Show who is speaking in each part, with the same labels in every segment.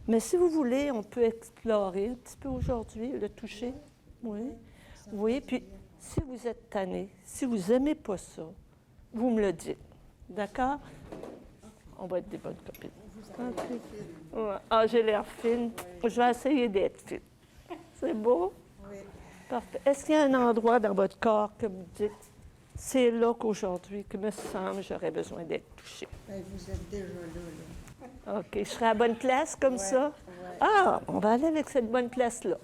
Speaker 1: Mais si vous voulez, on peut explorer un petit peu aujourd'hui, le toucher. Oui. Oui, puis si vous êtes tanné, si vous n'aimez pas ça, vous me le dites. D'accord? On va être des bonnes copines. Okay. Ouais. Ah, j'ai l'air fine. Oui. Je vais essayer d'être fine. C'est beau?
Speaker 2: Oui.
Speaker 1: Parfait. Est-ce qu'il y a un endroit dans votre corps que vous dites, c'est là qu'aujourd'hui, que me semble, j'aurais besoin d'être touchée?
Speaker 2: Ben, vous êtes déjà là.
Speaker 1: OK. Je serai à la bonne place comme ça?
Speaker 2: Ouais.
Speaker 1: Ah, on va aller avec cette bonne place-là.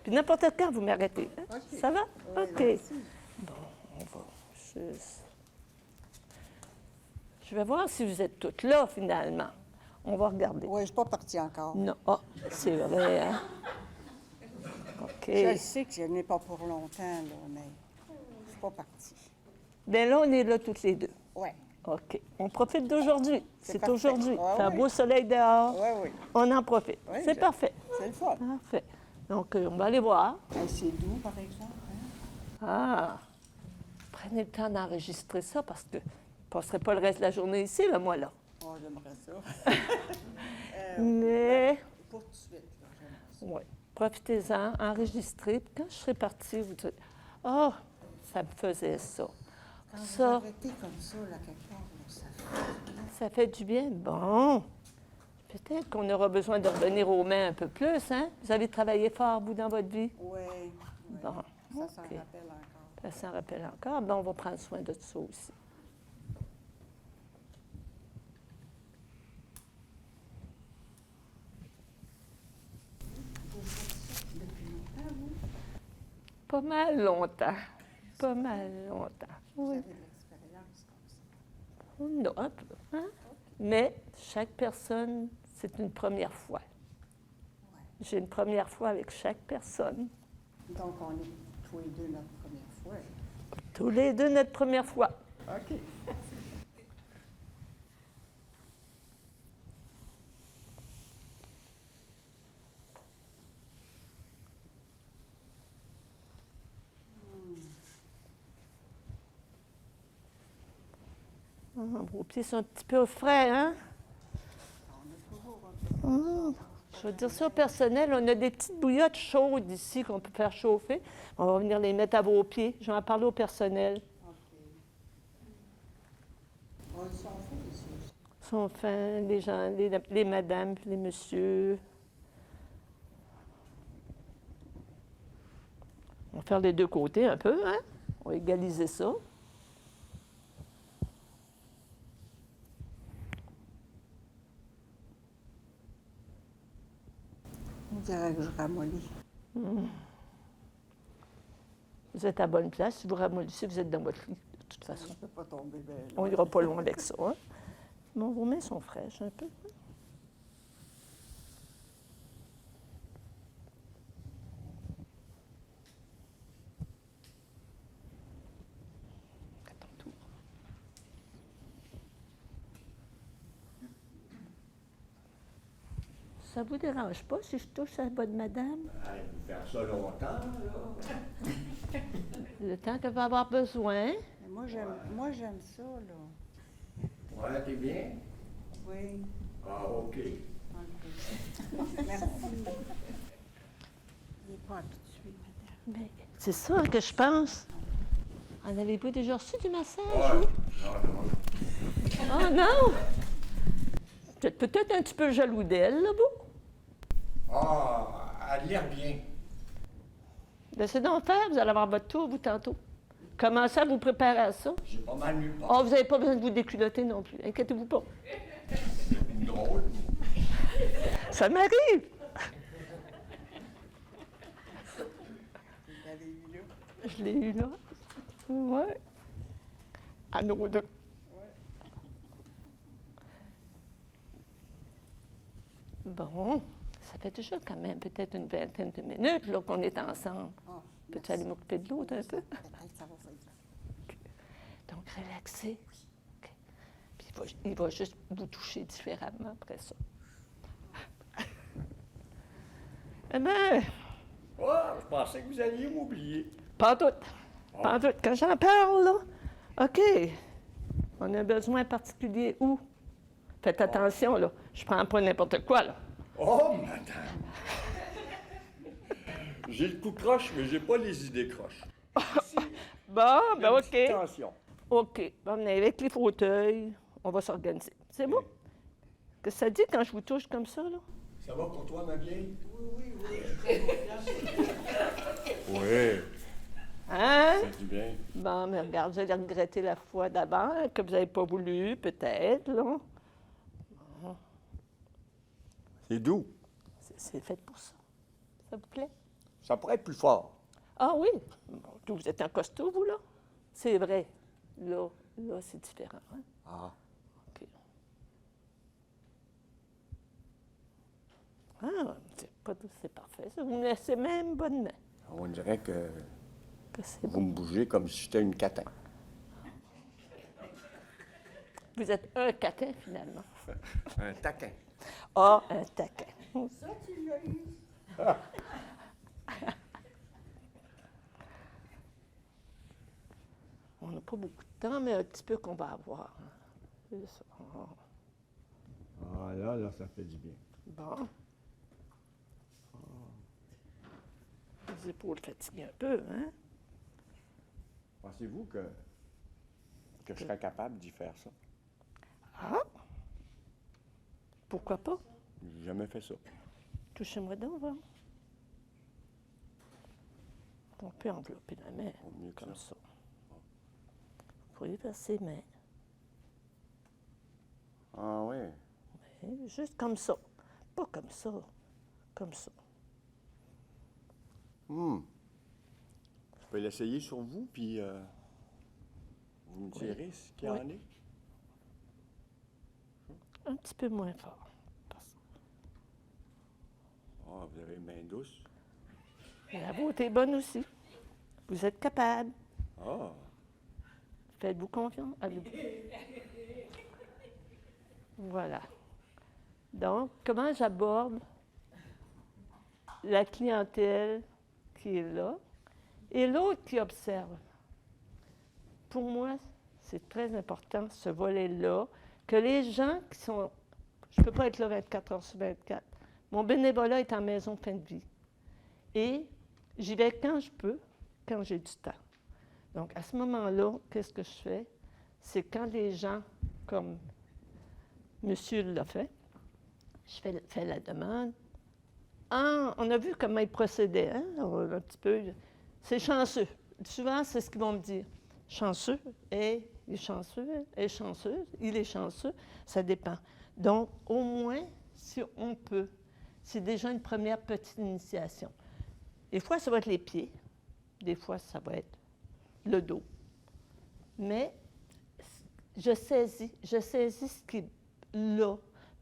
Speaker 1: Puis n'importe quand, vous m'arrêtez. Hein?
Speaker 2: Okay.
Speaker 1: Ça va?
Speaker 2: Oui,
Speaker 1: OK.
Speaker 2: merci.
Speaker 1: Bon, on va juste... Je vais voir si vous êtes toutes là, finalement. On va regarder.
Speaker 2: Oui, je ne suis pas partie encore.
Speaker 1: Non. Ah, c'est vrai, hein? OK.
Speaker 2: Je sais que je n'ai pas pour longtemps, là, mais je ne suis pas partie.
Speaker 1: Bien là, on est là toutes les deux.
Speaker 2: Oui.
Speaker 1: OK. On profite d'aujourd'hui. C'est
Speaker 2: parfait.
Speaker 1: aujourd'hui.
Speaker 2: Ouais,
Speaker 1: C'est un
Speaker 2: oui.
Speaker 1: beau soleil dehors.
Speaker 2: Oui, oui.
Speaker 1: On en profite.
Speaker 2: Oui,
Speaker 1: C'est parfait.
Speaker 2: C'est le fun.
Speaker 1: Parfait. Donc, on va aller voir.
Speaker 2: C'est doux, par exemple. Hein?
Speaker 1: Ah! Prenez le temps d'enregistrer ça parce que je ne passerai pas le reste de la journée ici, là, moi, là.
Speaker 2: Oh, j'aimerais ça.
Speaker 1: Mais,
Speaker 2: Pour tout de suite, là, j'aimerais ça.
Speaker 1: oui, profitez-en, enregistrez. Puis quand je serai partie, vous dites, « Ah, ça me faisait ça. »
Speaker 2: Quand vous
Speaker 1: Ça,
Speaker 2: arrêtez comme ça, là, quelque part, là, ça fait...
Speaker 1: ça fait du bien. Bon. Peut-être qu'on aura besoin de revenir aux mains un peu plus, hein? Vous avez travaillé fort, vous, dans votre vie?
Speaker 2: Oui.
Speaker 1: Bon.
Speaker 2: Ça s'en
Speaker 1: OK.
Speaker 2: rappelle encore.
Speaker 1: Ça s'en rappelle encore. Bon, on va prendre soin de ça aussi.
Speaker 2: Vous faites ça depuis longtemps, vous?
Speaker 1: Pas mal longtemps. Pas mal longtemps.
Speaker 2: Vous
Speaker 1: Oui.
Speaker 2: avez de l'expérience comme ça.
Speaker 1: On a un peu. Hein? Mais chaque personne, c'est une première fois.
Speaker 2: Ouais.
Speaker 1: J'ai une première fois avec chaque personne.
Speaker 2: Donc, on est tous les deux notre première fois.
Speaker 1: Tous les deux, notre première fois.
Speaker 2: OK.
Speaker 1: Ah, vos pieds sont un petit peu frais, hein?
Speaker 2: On a toujours un peu
Speaker 1: Je veux dire ça au personnel, on a des petites bouillottes chaudes ici qu'on peut faire chauffer. On va venir les mettre à vos pieds. Je vais en parler au personnel.
Speaker 2: OK. On le sent fait ici aussi.
Speaker 1: Ils sont fins, les gens, les madames, puis les messieurs. On va faire les deux côtés un peu, hein? On va égaliser ça.
Speaker 2: On dirait que je ramollis.
Speaker 1: Vous êtes à bonne place. Si vous ramollissez, vous êtes dans votre lit, de toute
Speaker 2: Je
Speaker 1: façon.
Speaker 2: ne peux pas tomber bien.
Speaker 1: On n'ira pas loin avec ça. Hein? Bon, vos mains sont fraîches un peu. À ton tour. Ça vous dérange pas si je touche à votre madame?
Speaker 3: Allez, vous faire ça longtemps, là.
Speaker 1: Le temps qu'elle va avoir besoin.
Speaker 2: Mais moi, j'aime ça, là.
Speaker 3: Ouais, t'es bien?
Speaker 2: Oui.
Speaker 3: Ah, OK.
Speaker 2: OK. Merci. Il n'est pas tout de suite, madame.
Speaker 1: Mais c'est ça que je pense. En avez-vous déjà reçu du massage?
Speaker 3: Ouais.
Speaker 1: vous?
Speaker 3: Non, non.
Speaker 1: Oh non! Vous êtes peut-être un petit peu jaloux d'elle, là, vous?
Speaker 3: Ah, elle a l'air bien.
Speaker 1: Laissez donc faire, vous allez avoir votre tour, vous, tantôt. Commencez à vous préparer à ça.
Speaker 3: J'ai pas mal nulle
Speaker 1: Oh,
Speaker 3: part.
Speaker 1: vous n'avez pas besoin de vous déculotter non plus. Inquiétez-vous pas.
Speaker 3: Drôle.
Speaker 1: Ça m'arrive.
Speaker 2: Vous l'avez eu là.
Speaker 1: Je l'ai eu là. Oui. À nos deux. Bon, ça fait déjà quand même peut-être une vingtaine de minutes là, qu'on est ensemble.
Speaker 2: Ah,
Speaker 1: Peux-tu aller m'occuper de l'autre un peu?
Speaker 2: Peut-être ça va faire.
Speaker 1: Donc, relaxez. OK. Puis il va juste vous toucher différemment après ça. Eh bien,
Speaker 3: Ouais, je pensais que vous alliez m'oublier.
Speaker 1: pas en tout. Pas en tout. Quand j'en parle, là, OK, on a un besoin particulier où? Faites attention, là. Je prends pas n'importe quoi, là.
Speaker 3: Oh, madame! J'ai le coup croche, mais j'ai pas les idées croches.
Speaker 1: Bon, ben OK.
Speaker 3: Attention.
Speaker 1: OK. Bon, on est avec les fauteuils. On va s'organiser. C'est bon? Qu'est-ce que ça dit quand je vous touche comme ça, là?
Speaker 3: Ça va pour toi, ma vieille? Oui.
Speaker 1: Hein?
Speaker 3: Ça dit bien.
Speaker 1: Bon, mais regarde, vous allez regretter la fois d'avant, que vous n'avez pas voulu, peut-être, là.
Speaker 3: C'est doux.
Speaker 1: C'est fait pour ça. Ça vous plaît?
Speaker 3: Ça pourrait être plus fort.
Speaker 1: Ah oui? Bon, vous êtes un costaud, vous, là? C'est vrai. Là, c'est différent. Hein?
Speaker 3: Ah.
Speaker 1: OK. Ah, c'est parfait. Ça. Vous me laissez même bonne main.
Speaker 3: On dirait que
Speaker 1: Que c'est
Speaker 3: vous
Speaker 1: bon.
Speaker 3: me bougez comme si j'étais une catin.
Speaker 1: Vous êtes un catin, finalement.
Speaker 3: Un taquin.
Speaker 1: Ah, un taquin.
Speaker 2: Ça, tu l'as eu.
Speaker 1: On n'a pas beaucoup de temps, mais un petit peu qu'on va avoir. Hein. C'est ça.
Speaker 3: Ah, là, ça fait du bien.
Speaker 1: Bon. Les épaules fatiguées un peu, hein?
Speaker 3: Pensez-vous que je serais capable d'y faire ça?
Speaker 1: Ah! Pourquoi pas?
Speaker 3: J'ai jamais fait ça.
Speaker 1: Touchez-moi donc, va. On peut envelopper la main,
Speaker 3: Au mieux que
Speaker 1: comme
Speaker 3: ça.
Speaker 1: ça. Vous pouvez faire ses mains.
Speaker 3: Ah oui.
Speaker 1: Oui, juste comme ça. Pas comme ça. Comme ça.
Speaker 3: Je peux l'essayer sur vous, puis vous me direz ce qu'il y
Speaker 1: Oui.
Speaker 3: en est.
Speaker 1: Un petit peu moins fort.
Speaker 3: Ah, vous avez une main douce.
Speaker 1: Mais la vôtre est bonne aussi. Vous êtes capable.
Speaker 3: Ah,
Speaker 1: Faites-vous confiance. Allez-vous. Voilà. Donc, comment j'aborde la clientèle qui est là et l'autre qui observe? Pour moi, c'est très important, ce volet-là, que les gens qui sont... Je ne peux pas être là 24 heures sur 24. Mon bénévolat est en maison fin de vie. Et j'y vais quand je peux, quand j'ai du temps. Donc, à ce moment-là, qu'est-ce que je fais? C'est quand les gens, comme monsieur l'a fait, je fais la demande. Ah, on a vu comment ils procédaient, hein? Un petit peu. C'est chanceux. Souvent, c'est ce qu'ils vont me dire. Chanceux, il est chanceux, elle est chanceuse, il est chanceux, ça dépend. Donc, au moins, si on peut, c'est déjà une première petite initiation. Des fois, ça va être les pieds, des fois, ça va être le dos. Mais je saisis ce qui est là,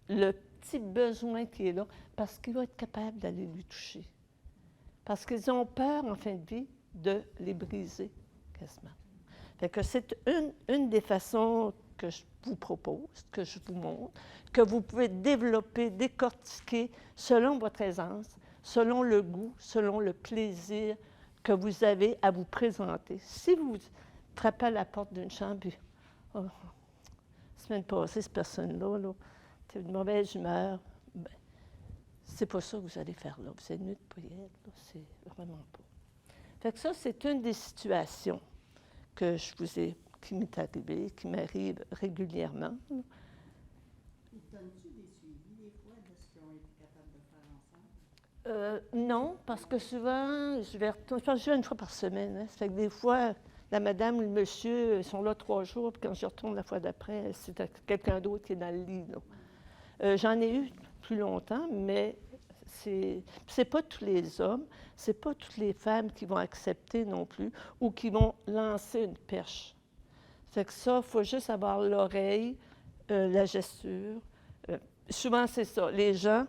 Speaker 1: le petit besoin qui est là, parce qu'il va être capable d'aller lui toucher. Parce qu'ils ont peur, en fin de vie, de les briser, quasiment. Fait que c'est une des façons que je vous propose, que je vous montre, que vous pouvez développer, décortiquer selon votre aisance, selon le goût, selon le plaisir que vous avez à vous présenter. Si vous frappez à la porte d'une chambre, puis, oh, la semaine passée, cette personne-là, là, c'est une mauvaise humeur, ben, c'est pas ça que vous allez faire là. Vous êtes nu de prière, là, c'est vraiment pas. Fait que ça, c'est une des situations qui m'est arrivée, qui m'arrive régulièrement.
Speaker 2: Ils donnent-tu des suivis des fois de ce qu'ils ont été capables de faire ensemble?
Speaker 1: Non, parce que souvent, je vais une fois par semaine. Hein. Ça fait que des fois, la madame ou le monsieur sont là 3 jours, puis quand je retourne la fois d'après, c'est quelqu'un d'autre qui est dans le lit. J'en ai eu plus longtemps, mais c'est pas tous les hommes, c'est pas toutes les femmes qui vont accepter non plus ou qui vont lancer une perche. Fait que ça, il faut juste avoir l'oreille, la gesture. Souvent, c'est ça. Les gens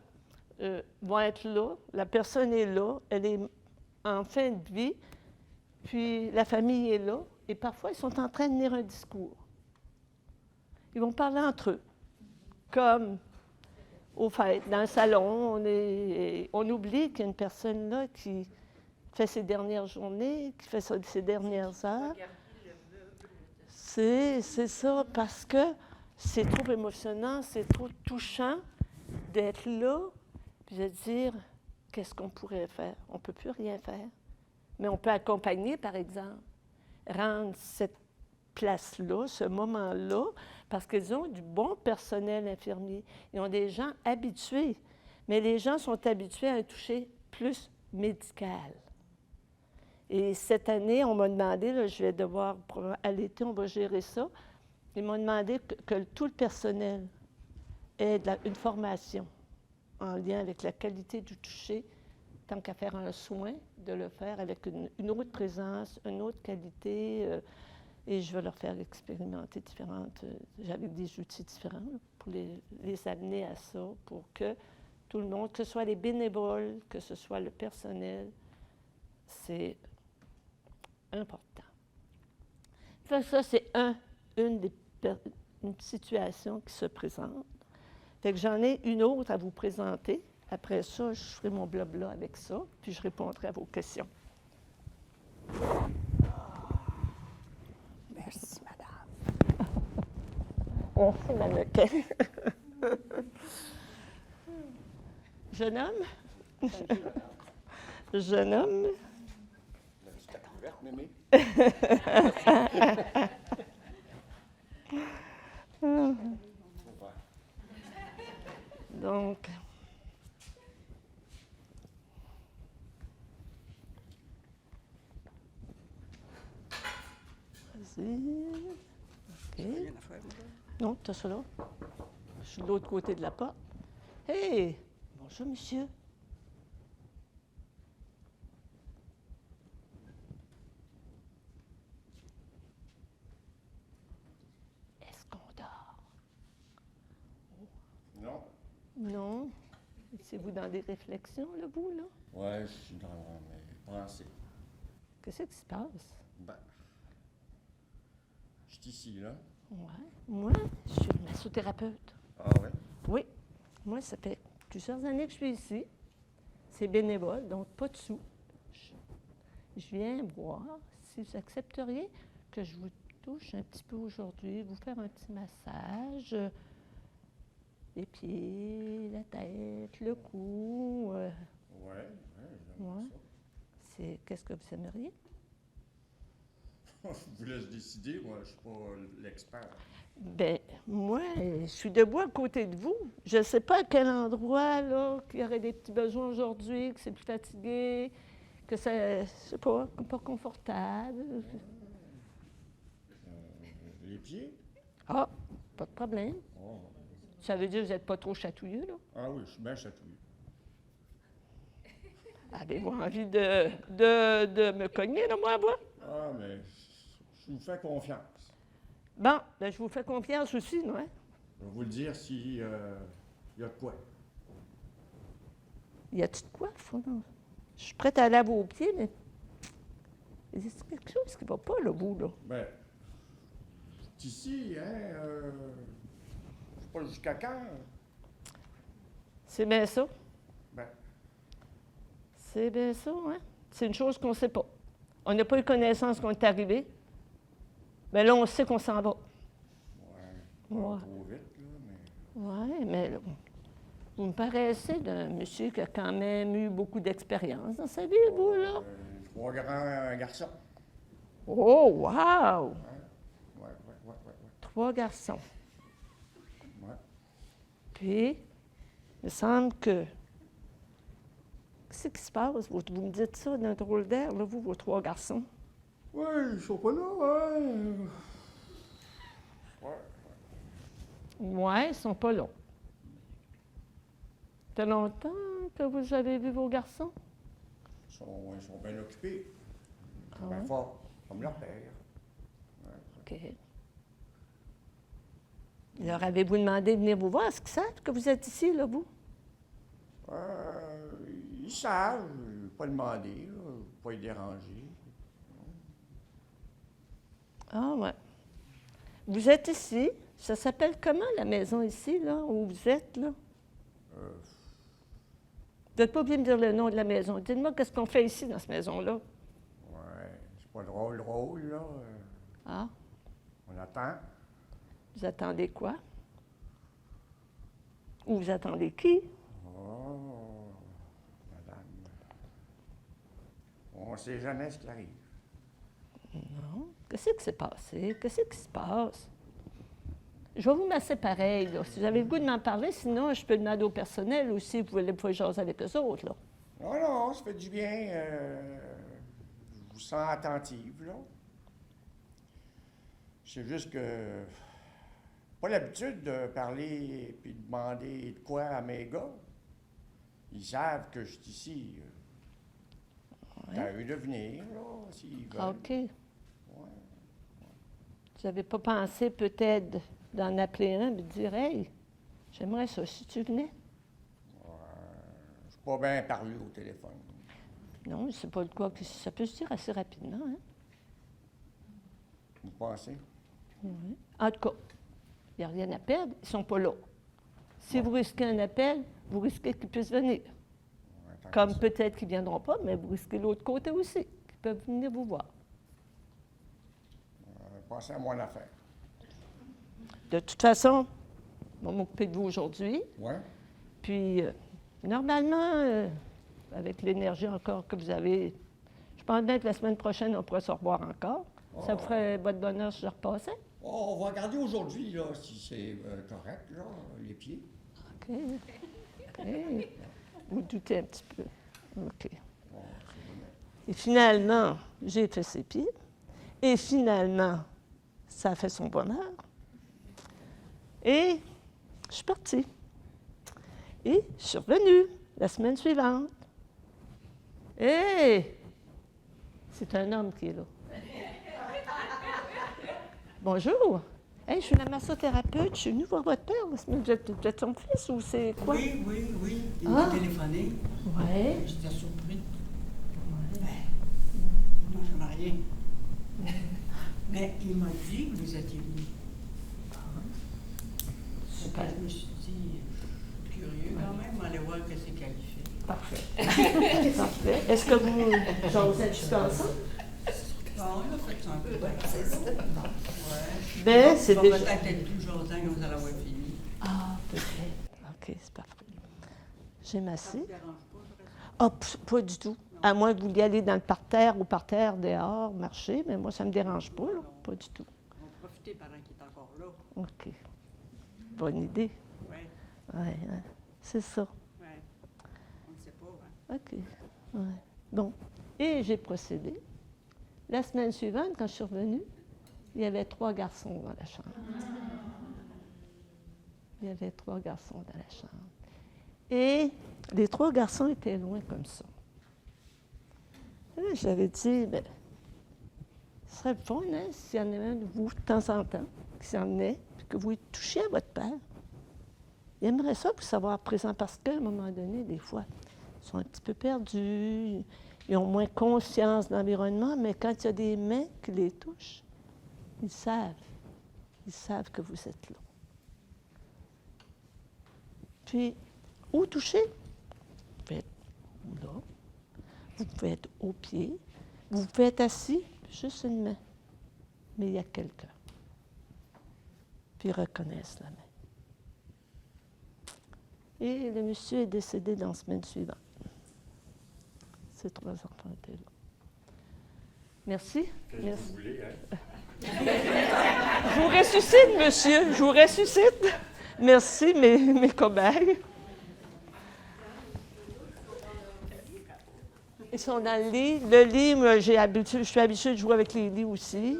Speaker 1: vont être là, la personne est là, elle est en fin de vie, puis la famille est là, et parfois, ils sont en train de tenir un discours. Ils vont parler entre eux, comme au fait, dans le salon, on oublie qu'il y a une personne là qui fait ses dernières journées, qui fait ses dernières heures. C'est ça, parce que c'est trop émotionnant, c'est trop touchant d'être là, Puis de dire, qu'est-ce qu'on pourrait faire? On ne peut plus rien faire. Mais on peut accompagner, par exemple, rendre cette place-là, ce moment-là, parce qu'ils ont du bon personnel infirmier. Ils ont des gens habitués. Mais les gens sont habitués à un toucher plus médical. Et cette année, on m'a demandé, là, je vais devoir, à l'été, on va gérer ça, ils m'ont demandé que tout le personnel ait une formation en lien avec la qualité du toucher, tant qu'à faire un soin, de le faire avec une autre présence, une autre qualité, et je vais leur faire expérimenter différentes, avec des outils différents, là, pour les amener à ça, pour que tout le monde, que ce soit les bénévoles, que ce soit le personnel, c'est important. Fait que ça, c'est une situation qui se présente. Fait que j'en ai une autre à vous présenter. Après ça, je ferai mon blabla avec ça, puis je répondrai à vos questions.
Speaker 2: Merci, madame.
Speaker 1: Merci, mannequin. Jeune homme? Jeune homme?
Speaker 3: La petite ouverte, mémé.
Speaker 1: Donc, vas-y. OK.
Speaker 2: Rien à faire, madame.
Speaker 1: Non, tu as ça là. Je suis de l'autre côté de la porte. Hey! Bonjour, monsieur. Est-ce qu'on dort?
Speaker 3: Non.
Speaker 1: Non. C'est vous dans des réflexions, là, vous, là?
Speaker 3: Ouais, je suis dans mes pensées.
Speaker 1: Qu'est-ce qui se passe?
Speaker 3: Ben, je suis ici, là.
Speaker 1: Ouais. Moi, je suis massothérapeute.
Speaker 3: Ah ouais?
Speaker 1: Oui. Moi, ça fait plusieurs années que je suis ici. C'est bénévole, donc pas de sous. Je viens voir si vous accepteriez que je vous touche un petit peu aujourd'hui, vous faire un petit massage. Les pieds, la tête, le cou.
Speaker 3: Ouais, j'aime
Speaker 1: Ouais. Qu'est-ce que vous aimeriez?
Speaker 3: ça. Je vous laisse décider, moi, je suis pas l'expert.
Speaker 1: Bien, moi, je suis debout à côté de vous. Je ne sais pas à quel endroit, là, qu'il y aurait des petits besoins aujourd'hui, que c'est plus fatigué, que c'est, je sais pas confortable.
Speaker 3: Les pieds?
Speaker 1: Ah, pas de problème.
Speaker 3: Oh.
Speaker 1: Ça veut dire que vous n'êtes pas trop chatouilleux, là?
Speaker 3: Ah oui, je suis bien chatouillé.
Speaker 1: Avez-vous envie de me cogner, là, moi, à bois?
Speaker 3: Ah, mais je vous fais confiance.
Speaker 1: Bon, ben, je vous fais confiance aussi, non? Hein?
Speaker 3: Je vais vous le dire s'il y a de quoi.
Speaker 1: Y a-t-il de quoi? Je suis prête à aller à vos pieds, mais il y a quelque chose qui ne va pas, là, vous, là.
Speaker 3: Ben, c'est ici, hein, je sais pas jusqu'à quand.
Speaker 1: C'est bien ça.
Speaker 3: Ben,
Speaker 1: C'est bien ça, hein? C'est une chose qu'on ne sait pas. On n'a pas eu connaissance qu'on est arrivé. Mais là, on sait qu'on s'en va.
Speaker 3: ouais, pas
Speaker 1: Ouais.
Speaker 3: trop vite, là, mais...
Speaker 1: Oui, mais là, vous me paraissez d'un monsieur qui a quand même eu beaucoup d'expérience dans sa vie, vous, là.
Speaker 3: 3 grands garçons.
Speaker 1: Oh, wow!
Speaker 3: Ouais.
Speaker 1: 3 garçons.
Speaker 3: Ouais.
Speaker 1: Puis, il me semble que... Qu'est-ce qui se passe? Vous me dites ça d'un drôle d'air, là, vous, vos 3 garçons.
Speaker 3: Oui, ils sont pas là, ouais. Ouais.
Speaker 1: Oui, ils ne sont pas là. Ça fait longtemps que vous avez vu vos garçons?
Speaker 3: Ils sont bien occupés. Ils sont
Speaker 1: Ah
Speaker 3: bien
Speaker 1: ouais?
Speaker 3: forts, comme leur père.
Speaker 1: OK. Leur avez-vous demandé de venir vous voir? Est-ce qu'ils savent que vous êtes ici, là, vous?
Speaker 3: Ils savent, pas demander, là, pas les déranger.
Speaker 1: Ah, ouais. Vous êtes ici. Ça s'appelle comment, la maison ici, là, où vous êtes, là? Vous n'êtes pas obligé de me dire le nom de la maison. Dites-moi qu'est-ce qu'on fait ici, dans cette maison-là.
Speaker 3: Ouais, c'est pas drôle, là.
Speaker 1: Ah,
Speaker 3: On attend.
Speaker 1: vous attendez quoi? Ou vous attendez qui?
Speaker 3: Oh,
Speaker 4: On ne sait jamais ce qui arrive.
Speaker 1: Non. Qu'est-ce qui s'est passé? Qu'est-ce qui se passe? Je vais vous masser pareil, là. Si vous avez le goût de m'en parler, sinon, je peux demander au personnel aussi, vous pouvez jaser avec eux autres, là.
Speaker 4: Non, non, ça fait du bien. Je vous sens attentive, là. C'est juste que... Pas l'habitude de parler et de demander de quoi à mes gars. Ils savent que je suis ici. C'est à eux de venir, là, s'ils veulent.
Speaker 1: OK. Vous n'avez pas pensé peut-être d'en appeler un et de dire « Hey, j'aimerais ça si tu venais. »
Speaker 4: Je ne suis pas bien parler au téléphone.
Speaker 1: Non, c'est pas de quoi que ça peut se dire assez rapidement, hein?
Speaker 4: Vous pensez?
Speaker 1: Oui. En tout cas, il n'y a rien à perdre, ils ne sont pas là. Si vous risquez un appel, vous risquez qu'ils puissent venir.
Speaker 4: Ouais,
Speaker 1: Comme peut-être qu'ils ne viendront pas, mais vous risquez l'autre côté aussi, qu'ils peuvent venir vous voir.
Speaker 4: Pensez à mon affaire.
Speaker 1: De toute façon, on va m'occuper de vous aujourd'hui.
Speaker 4: Oui?
Speaker 1: Puis, normalement, avec l'énergie encore que vous avez, je pense bien que la semaine prochaine, on pourrait se revoir encore. Ça vous ferait votre bonheur si je repassais?
Speaker 4: Oh, on va regarder aujourd'hui, là, si c'est correct, là, les pieds.
Speaker 1: OK. OK. Vous doutez un petit peu. OK. Et finalement, j'ai fait ses pieds. Et finalement, ça a fait son bonheur. Et je suis partie. Et je suis revenue la semaine suivante. Et c'est un homme qui est là. Bonjour. Hey, je suis la massothérapeute. Je suis venue voir votre père. Vous êtes son fils ou c'est quoi?
Speaker 5: Oui, oui, oui. Il
Speaker 1: Ah.
Speaker 5: m'a téléphoné.
Speaker 1: Oui.
Speaker 5: J'étais surpris. Moi, je n'en ai rien. Mais il m'a dit que vous étiez venu.
Speaker 1: Super.
Speaker 5: Je me suis dit, curieux quand même, aller voir qu'est-ce qu'elle fait.
Speaker 1: Parfait. Parfait. Est-ce que vous êtes juste ensemble?
Speaker 5: Bon, on a fait ça un peu. C'est ça. Ouais.
Speaker 1: Ben, c'est
Speaker 5: Ça va
Speaker 1: déjà...
Speaker 5: peut-être être plus longtemps quand vous allez avoir fini.
Speaker 1: Ah, peut-être. OK, c'est parfait. J'ai
Speaker 5: Ça ne
Speaker 1: massé.
Speaker 5: vous dérange pas, je reste.
Speaker 1: Ah, pas du tout. À moins que vous vouliez aller dans le parterre ou parterre dehors, marcher, mais moi, ça ne me dérange pas, là. Pas du tout.
Speaker 5: On va profiter pendant qu'il est encore là.
Speaker 1: OK. Bonne idée.
Speaker 5: Oui,
Speaker 1: Oui, c'est ça.
Speaker 5: oui. On ne sait pas, hein.
Speaker 1: OK. Ouais. Bon. Et j'ai procédé. La semaine suivante, quand je suis revenue, il y avait 3 garçons dans la chambre. Il y avait 3 garçons dans la chambre. Et les 3 garçons étaient loin comme ça. Et là, j'avais dit, bien, ce serait le fun, hein, s'il y en avait un de vous, de temps en temps, qui s'en venait, puis que vous touchiez à votre père. Il aimerait ça pour savoir présent, parce qu'à un moment donné, des fois, ils sont un petit peu perdus, ils ont moins conscience de l'environnement, mais quand il y a des mains qui les touchent, ils savent que vous êtes là. Puis, où toucher? Vous pouvez être là, vous pouvez être au pied, vous pouvez être assis, juste une main. Mais il y a quelqu'un. Puis ils reconnaissent la main. Et le monsieur est décédé dans la semaine suivante. Ces 3 enfants étaient là. Merci. Merci.
Speaker 3: Vous voulez, hein?
Speaker 1: Je vous ressuscite, monsieur. Je vous ressuscite. Merci, mes cobayes. Ils sont dans le lit. Le lit, moi, je suis habituée de jouer avec les lits aussi.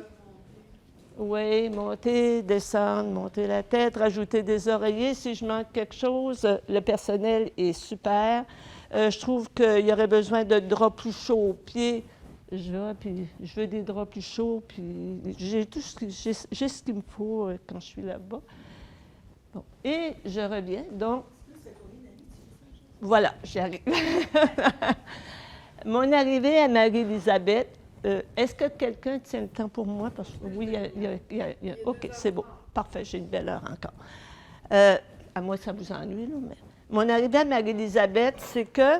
Speaker 1: Oui, monter, descendre, monter la tête, rajouter des oreillers. Si je manque quelque chose, le personnel est super. Je trouve qu'il y aurait besoin de draps plus chauds aux pieds. Je vais, puis je veux des draps plus chauds, puis j'ai ce qu'il me faut quand je suis là-bas. Bon. Et je reviens, donc... Voilà, j'y arrive. Mon arrivée à Marie-Élisabeth, est-ce que quelqu'un tient le temps pour moi? Parce que oui, il y a... OK, c'est beau. Parfait, j'ai une belle heure encore. À moi, ça vous ennuie, là, mais... Mon arrivée à Marie-Élisabeth, c'est que,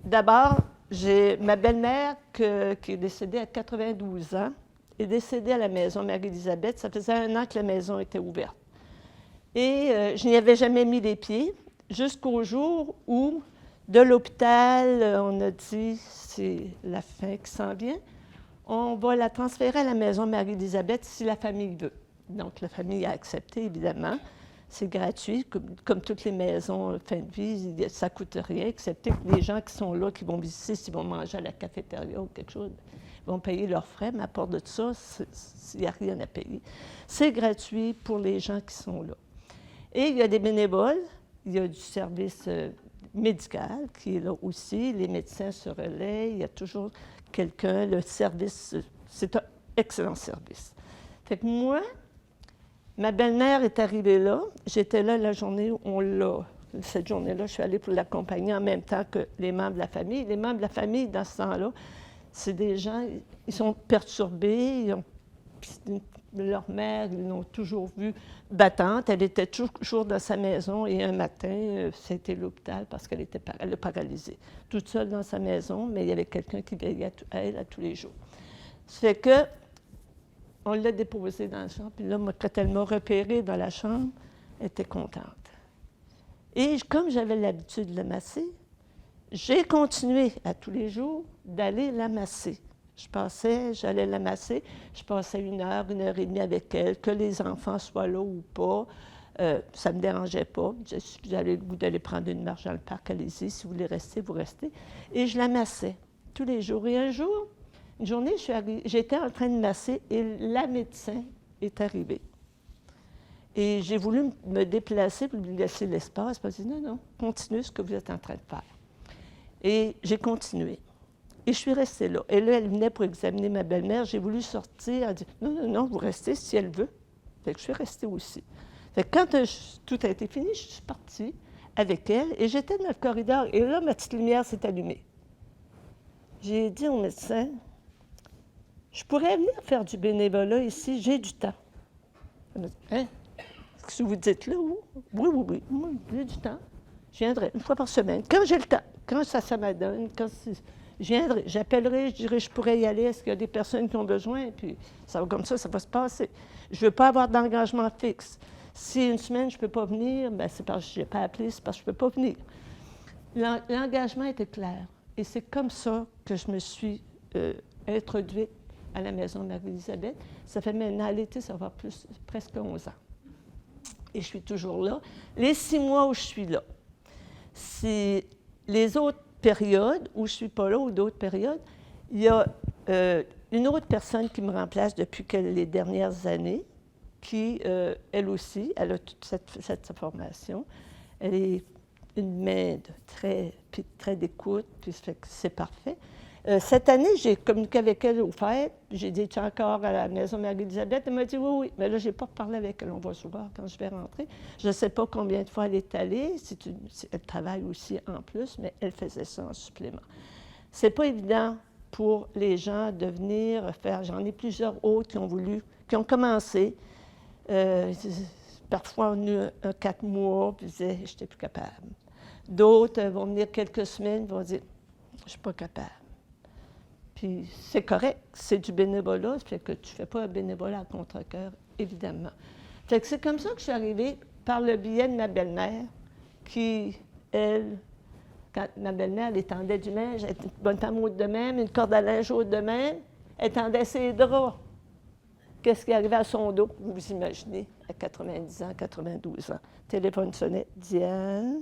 Speaker 1: d'abord, j'ai ma belle-mère qui est décédée à 92 ans, est décédée à la maison Marie-Élisabeth. Ça faisait 1 an que la maison était ouverte. Et je n'y avais jamais mis les pieds, jusqu'au jour où De l'hôpital, on a dit, c'est la fin qui s'en vient, on va la transférer à la maison Marie-Élisabeth si la famille veut. Donc, la famille a accepté, évidemment. C'est gratuit, comme toutes les maisons fin de vie, ça ne coûte rien, excepté que les gens qui sont là, qui vont visiter, s'ils vont manger à la cafétéria ou quelque chose, ils vont payer leurs frais, mais à part de ça, il n'y a rien à payer. C'est gratuit pour les gens qui sont là. Et il y a des bénévoles, il y a du service médical qui est là aussi, les médecins se relaient, il y a toujours quelqu'un, le service, c'est un excellent service. Fait que moi, ma belle-mère est arrivée là, j'étais là la journée où on l'a. Cette journée-là, je suis allée pour l'accompagner en même temps que les membres de la famille. Les membres de la famille, dans ce temps-là, c'est des gens, ils sont perturbés, leur mère, ils l'ont toujours vue battante, elle était toujours dans sa maison et un matin, c'était l'hôpital parce qu'elle était paralysée. Toute seule dans sa maison, mais il y avait quelqu'un qui veillait à elle à tous les jours. Ça fait que, on l'a déposée dans la chambre, puis là, quand elle m'a repérée dans la chambre, elle était contente. Et comme j'avais l'habitude de la masser, j'ai continué à tous les jours d'aller la masser. J'allais la masser, je passais 1 heure et demie avec elle, que les enfants soient là ou pas, ça ne me dérangeait pas. Si vous avez le goût d'aller prendre une marche dans le parc, allez-y, si vous voulez rester, vous restez. Et je la massais tous les jours. Et un jour, une journée, j'étais en train de masser et la médecin est arrivée. Et j'ai voulu me déplacer pour lui laisser l'espace, parce que non, non, continuez ce que vous êtes en train de faire. Et j'ai continué. Et je suis restée là. Et là, elle venait pour examiner ma belle-mère. J'ai voulu sortir. Elle a dit « Non, non, non, vous restez si elle veut. » Fait que je suis restée aussi. Fait que quand tout a été fini, je suis partie avec elle et j'étais dans le corridor. Et là, ma petite lumière s'est allumée. J'ai dit au médecin « Je pourrais venir faire du bénévolat ici, j'ai du temps. » Elle m'a dit « Hein? Qu'est-ce que vous dites là? Oui, oui, oui, moi, j'ai du temps. Je viendrai 1 fois par semaine. Quand j'ai le temps, quand ça m'adonne, quand je viendrai, j'appellerai, je dirai, je pourrais y aller, est-ce qu'il y a des personnes qui ont besoin? Puis ça va comme ça va se passer. Je ne veux pas avoir d'engagement fixe. Si 1 semaine, je ne peux pas venir, bien, c'est parce que je n'ai pas appelé, c'est parce que je ne peux pas venir. L'engagement était clair. Et c'est comme ça que je me suis introduite à la maison Marie-Élisabeth. Ça fait maintenant, à l'été, ça va faire presque 11 ans. Et je suis toujours là. Les 6 mois où je suis là, c'est les autres périodes où je ne suis pas là ou d'autres périodes, il y a une autre personne qui me remplace depuis les dernières années, qui, elle aussi, elle a toute cette formation. Elle est une main très d'écoute, puis c'est parfait. Cette année, j'ai communiqué avec elle aux fêtes. J'ai dit, tu es encore à la maison Marie-Élisabeth? Elle m'a dit, oui, oui. Mais là, je n'ai pas parlé avec elle. On va se voir quand je vais rentrer. Je ne sais pas combien de fois elle est allée. Elle travaille aussi en plus, mais elle faisait ça en supplément. Ce n'est pas évident pour les gens de venir faire. J'en ai plusieurs autres qui ont commencé. Parfois, on a eu 4 mois, puis ils disaient, je n'étais plus capable. D'autres vont venir quelques semaines, vont dire, je ne suis pas capable. Puis c'est correct, c'est du bénévolat, ça fait que tu ne fais pas un bénévolat à contre-cœur, évidemment. Fait que c'est comme ça que je suis arrivée, par le biais de ma belle-mère, qui, elle, quand ma belle-mère, elle étendait du linge, elle était une bonne femme haute de même, une corde à linge haute de même, elle tendait ses draps. Qu'est-ce qui arrivait à son dos, vous vous imaginez, à 90 ans, 92 ans. Téléphone sonnait, Diane,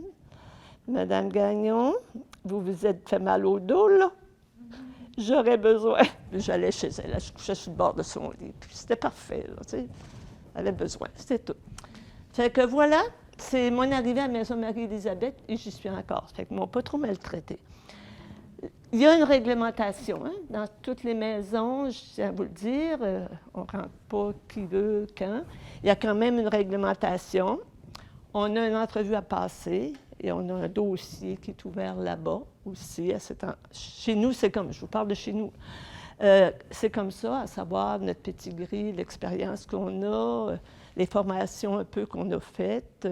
Speaker 1: Madame Gagnon, vous vous êtes fait mal au dos, là? J'aurais besoin. J'allais chez elle, je couchais sur le bord de son lit. Puis c'était parfait, là, tu sais. Elle avait besoin, c'était tout. Fait que voilà, c'est mon arrivée à la maison Marie-Élisabeth et j'y suis encore. Fait que ils m'ont pas trop maltraité. Il y a une réglementation, hein, dans toutes les maisons, je tiens à vous le dire. On ne rentre pas qui veut, quand. Il y a quand même une réglementation. On a une entrevue à passer. Et on a un dossier qui est ouvert là-bas aussi. Chez nous, c'est comme, je vous parle de chez nous. C'est comme ça, à savoir notre petit gris, l'expérience qu'on a, les formations un peu qu'on a faites.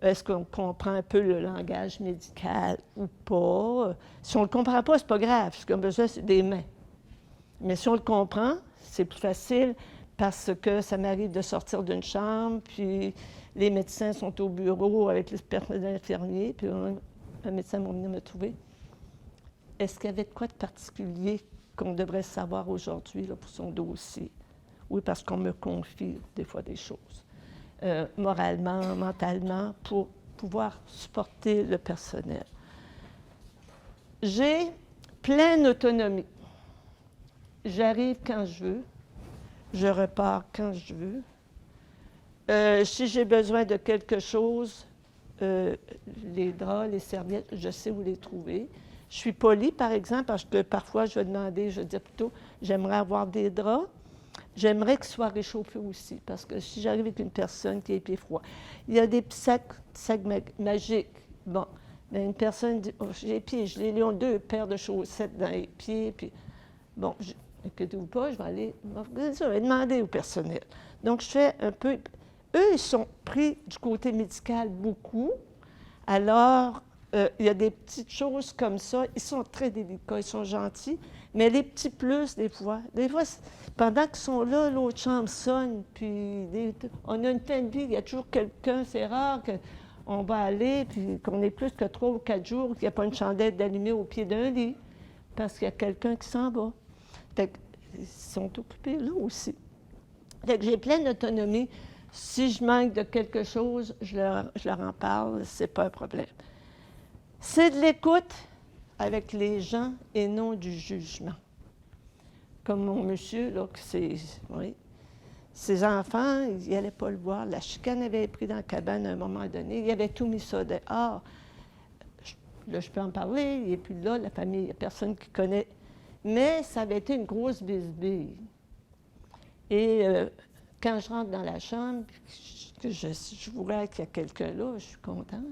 Speaker 1: Est-ce qu'on comprend un peu le langage médical ou pas? Si on ne le comprend pas, c'est pas grave. Ce qu'on a besoin, c'est des mains. Mais si on le comprend, c'est plus facile parce que ça m'arrive de sortir d'une chambre, puis les médecins sont au bureau avec les personnels infirmiers, puis un médecin m'a venu me trouver. Est-ce qu'il y avait de quoi de particulier qu'on devrait savoir aujourd'hui là, pour son dossier? Oui, parce qu'on me confie des fois des choses, moralement, mentalement, pour pouvoir supporter le personnel. J'ai pleine autonomie. J'arrive quand je veux, je repars quand je veux. Si j'ai besoin de quelque chose, les draps, les serviettes, je sais où les trouver. Je suis polie, par exemple, parce que parfois, je vais demander, je dis plutôt, j'aimerais avoir des draps. J'aimerais qu'ils soient réchauffés aussi, parce que si j'arrive avec une personne qui a les pieds froids, il y a des petits sacs magiques. Bon, mais une personne dit, oh, j'ai les pieds gelés, ils ont 2 paires de chaussettes dans les pieds, puis bon, inquiétez-vous pas, je vais aller m'organiser, je vais demander au personnel. Donc, je fais un peu... Eux, ils sont pris du côté médical beaucoup, alors il y a des petites choses comme ça, ils sont très délicats, ils sont gentils, mais les petits plus, des fois, pendant qu'ils sont là, l'autre chambre sonne, puis on a une pleine vie, il y a toujours quelqu'un, c'est rare qu'on va aller, puis qu'on ait plus que 3 ou 4 jours, qu'il n'y a pas une chandelle d'allumée au pied d'un lit, parce qu'il y a quelqu'un qui s'en va. Fait qu'ils sont occupés là aussi. Fait que j'ai pleine d'autonomie. Si je manque de quelque chose, je leur en parle, c'est pas un problème. C'est de l'écoute avec les gens et non du jugement. Comme mon monsieur, là, oui, ses enfants, ils n'allaient pas le voir. La chicane avait pris dans la cabane à un moment donné. Il avait tout mis ça dehors. Là, je peux en parler. Il n'est plus là, la famille, il n'y a personne qui connaît. Mais ça avait été une grosse bisbille. Et quand je rentre dans la chambre, que je vois qu'il y a quelqu'un là, je suis contente.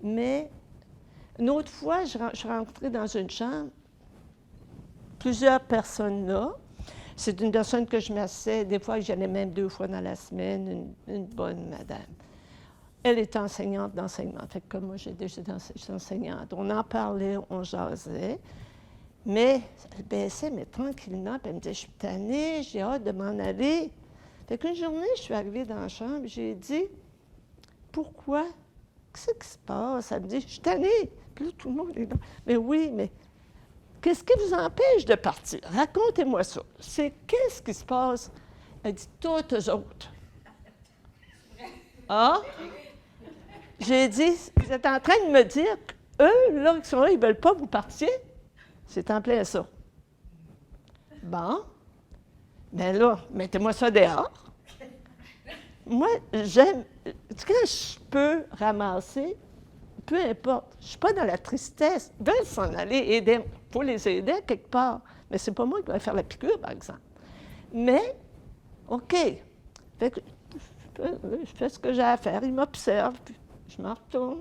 Speaker 1: Mais une autre fois, je suis rentrée dans une chambre, plusieurs personnes là. C'est une personne que je m'assais, des fois, j'allais même 2 fois dans la semaine, une bonne madame. Elle est enseignante d'enseignement. Fait que comme moi, je suis enseignante. On en parlait, on jasait. Mais elle baissait, mais tranquillement. Puis elle me disait, je suis tannée, j'ai hâte de m'en aller. Fait qu'une journée, je suis arrivée dans la chambre, j'ai dit, pourquoi? Qu'est-ce qui se passe? Elle me dit, je suis tannée. Puis là, tout le monde est là. Mais oui, mais qu'est-ce qui vous empêche de partir? Racontez-moi ça. Qu'est-ce qui se passe? Elle dit, toutes eux autres. Ah? J'ai dit, vous êtes en train de me dire qu'eux, là, qui sont là, ils ne veulent pas que vous partiez? C'est en plein ça. Bon. Bien là, mettez-moi ça dehors. Moi, j'aime, quand je peux ramasser, peu importe, je ne suis pas dans la tristesse. Ils veulent s'en aller, aider. Il faut les aider quelque part. Mais ce n'est pas moi qui vais faire la piqûre, par exemple. Mais, OK. Fait que, je fais ce que j'ai à faire. Ils m'observent, puis je m'en retourne.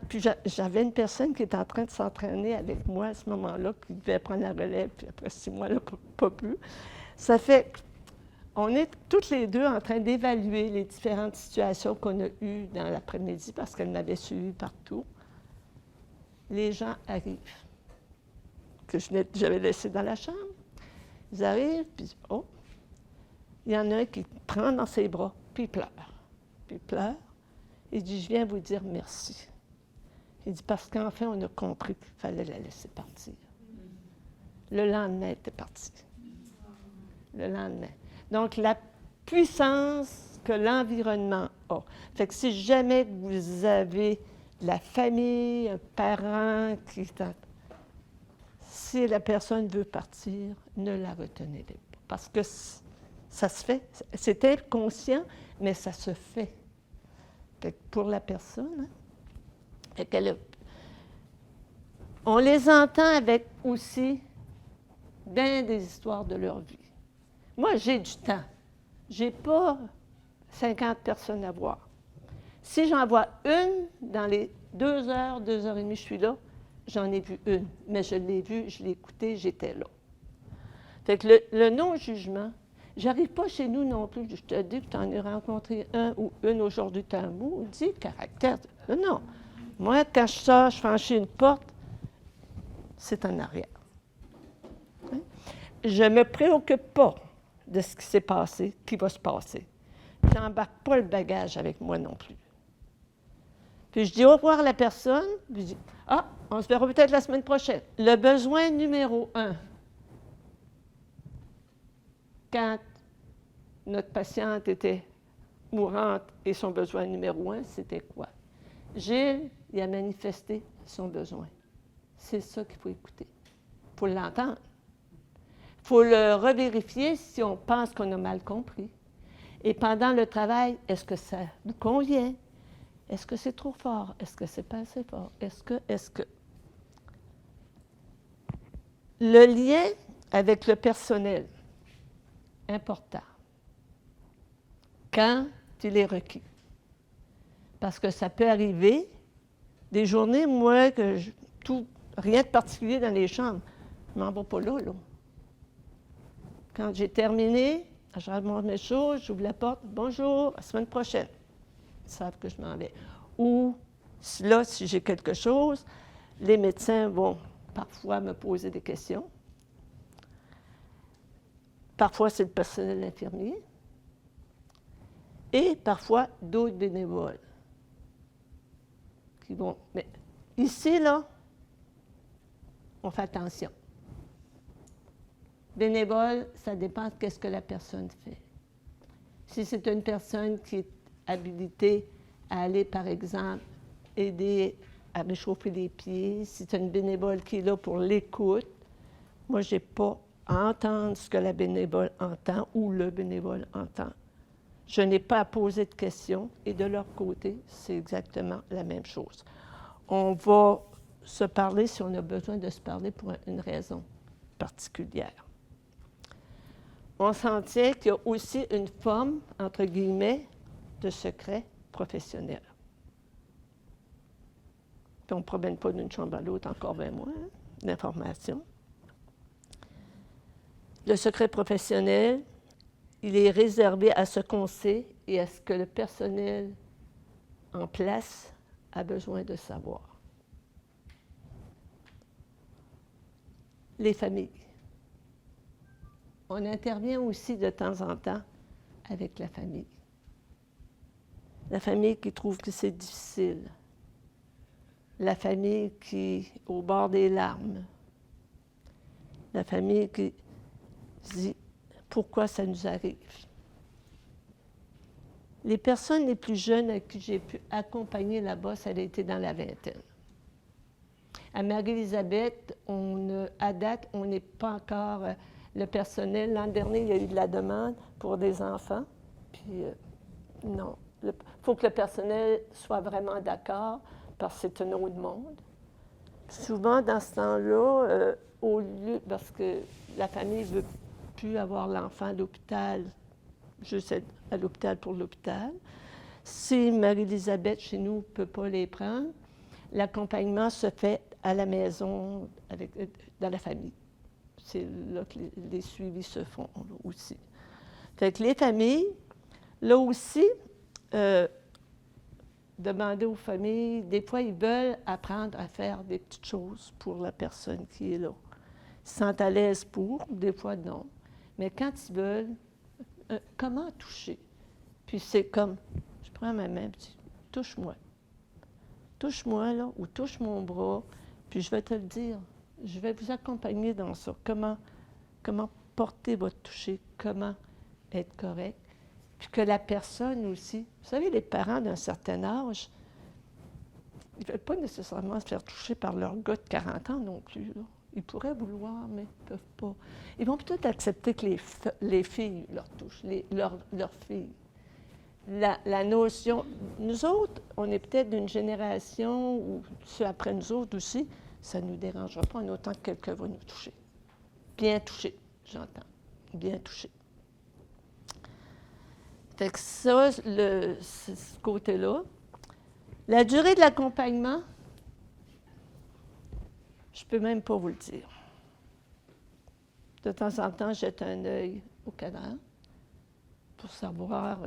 Speaker 1: Puis j'avais une personne qui était en train de s'entraîner avec moi à ce moment-là, qui devait prendre la relève, puis après 6 mois, là, pas plus. Ça fait qu'on est toutes les deux en train d'évaluer les différentes situations qu'on a eues dans l'après-midi, parce qu'elle m'avait suivi partout. Les gens arrivent, que j'avais laissés dans la chambre. Ils arrivent, puis oh, il y en a un qui prend dans ses bras, puis il pleure. Puis il pleure. Il dit, je viens vous dire merci. Il dit, parce qu'enfin, on a compris qu'il fallait la laisser partir. Le lendemain, elle était partie. Le lendemain. Donc, la puissance que l'environnement a. Fait que si jamais vous avez la famille, un parent qui... Si la personne veut partir, ne la retenez pas. Parce que ça se fait. C'est inconscient, mais ça se fait. Fait que pour la personne, hein, on les entend avec aussi bien des histoires de leur vie. Moi, j'ai du temps. Je n'ai pas 50 personnes à voir. Si j'en vois une dans les 2 heures, 2 heures et demie, je suis là, j'en ai vu une. Mais je l'ai vue, je l'ai écoutée, j'étais là. Fait que le non-jugement, j'arrive pas chez nous non plus. Je te dis que tu en as rencontré un ou une aujourd'hui, tu as un maudit caractère. Non. Moi, quand je sors, je franchis une porte, c'est en arrière. Hein? Je ne me préoccupe pas de ce qui s'est passé, qui va se passer. Je n'embarque pas le bagage avec moi non plus. Puis je dis au revoir à la personne, puis je dis, ah, on se verra peut-être la semaine prochaine. Le besoin numéro 1. Quand notre patiente était mourante et son besoin numéro 1, c'était quoi? Gilles, il a manifesté son besoin. C'est ça qu'il faut écouter. Il faut l'entendre. Il faut le revérifier si on pense qu'on a mal compris. Et pendant le travail, est-ce que ça nous convient? Est-ce que c'est trop fort? Est-ce que c'est pas assez fort? Est-ce que... Le lien avec le personnel, important, quand il est requis. Parce que ça peut arriver, des journées, moi, rien de particulier dans les chambres, je m'en vais pas là. Quand j'ai terminé, je remonte mes choses, j'ouvre la porte, bonjour, à la semaine prochaine. Ils savent que je m'en vais. Ou là, si j'ai quelque chose, les médecins vont parfois me poser des questions. Parfois, c'est le personnel infirmier. Et parfois, d'autres bénévoles qui vont... Mais ici, là, on fait attention. Bénévole, ça dépend de ce que la personne fait. Si c'est une personne qui est habilitée à aller, par exemple, aider à réchauffer les pieds, si c'est une bénévole qui est là pour l'écoute, moi, je n'ai pas à entendre ce que la bénévole entend ou le bénévole entend. Je n'ai pas à poser de questions et de leur côté, c'est exactement la même chose. On va se parler si on a besoin de se parler pour une raison particulière. On s'en tient qu'il y a aussi une forme, entre guillemets, de secret professionnel. Puis on ne promène pas d'une chambre à l'autre, encore bien moins, l'information. Le secret professionnel, il est réservé à ce qu'on sait et à ce que le personnel en place a besoin de savoir. Les familles. On intervient aussi de temps en temps avec la famille. La famille qui trouve que c'est difficile. La famille qui est au bord des larmes. La famille qui dit « Pourquoi ça nous arrive? » Les personnes les plus jeunes à qui j'ai pu accompagner là-bas, ça a été dans la vingtaine. À Marie-Élisabeth, à date, on n'est pas encore... le personnel, l'an dernier, il y a eu de la demande pour des enfants. Puis, non. Il faut que le personnel soit vraiment d'accord, parce que c'est un autre monde. Souvent, dans ce temps-là, au lieu, parce que la famille ne veut plus avoir l'enfant à l'hôpital, juste être à l'hôpital pour l'hôpital. Si Marie-Élisabeth, chez nous, ne peut pas les prendre, l'accompagnement se fait à la maison, dans la famille. C'est là que les suivis se font là, aussi. Fait que les familles, là aussi, demander aux familles, des fois, ils veulent apprendre à faire des petites choses pour la personne qui est là. Ils se sentent à l'aise pour, des fois, non. Mais quand ils veulent, comment toucher? Puis c'est comme, je prends ma main, puis touche-moi. Touche-moi, là, ou touche mon bras, puis je vais te le dire. Je vais vous accompagner dans ça. Comment porter votre toucher, comment être correct. Puis que la personne aussi, vous savez, les parents d'un certain âge, ils ne veulent pas nécessairement se faire toucher par leur gars de 40 ans non plus. Là. Ils pourraient vouloir, mais ils ne peuvent pas. Ils vont peut-être accepter que les filles leur touchent, leurs filles. La notion... Nous autres, on est peut-être d'une génération, ou ceux après nous autres aussi, ça ne nous dérangera pas en autant que quelqu'un va nous toucher. Bien touché, j'entends. Bien touché. Fait que ça, c'est ce côté-là. La durée de l'accompagnement, je ne peux même pas vous le dire. De temps en temps, je jette un œil au cadavre pour savoir,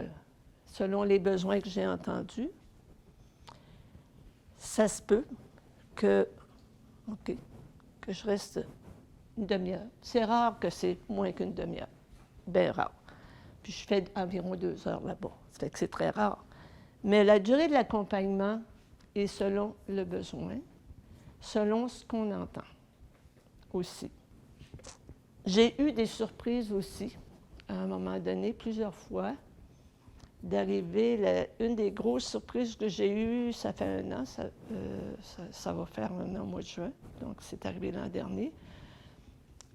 Speaker 1: selon les besoins que j'ai entendus, ça se peut que je reste une demi-heure. C'est rare que c'est moins qu'une demi-heure. Bien rare. Puis je fais environ 2 heures là-bas. Ça fait que c'est très rare. Mais la durée de l'accompagnement, et selon le besoin, selon ce qu'on entend aussi. J'ai eu des surprises aussi, à un moment donné, plusieurs fois, d'arriver. Une des grosses surprises que j'ai eues, ça fait 1 an, ça va faire 1 an au mois de juin, donc c'est arrivé l'an dernier.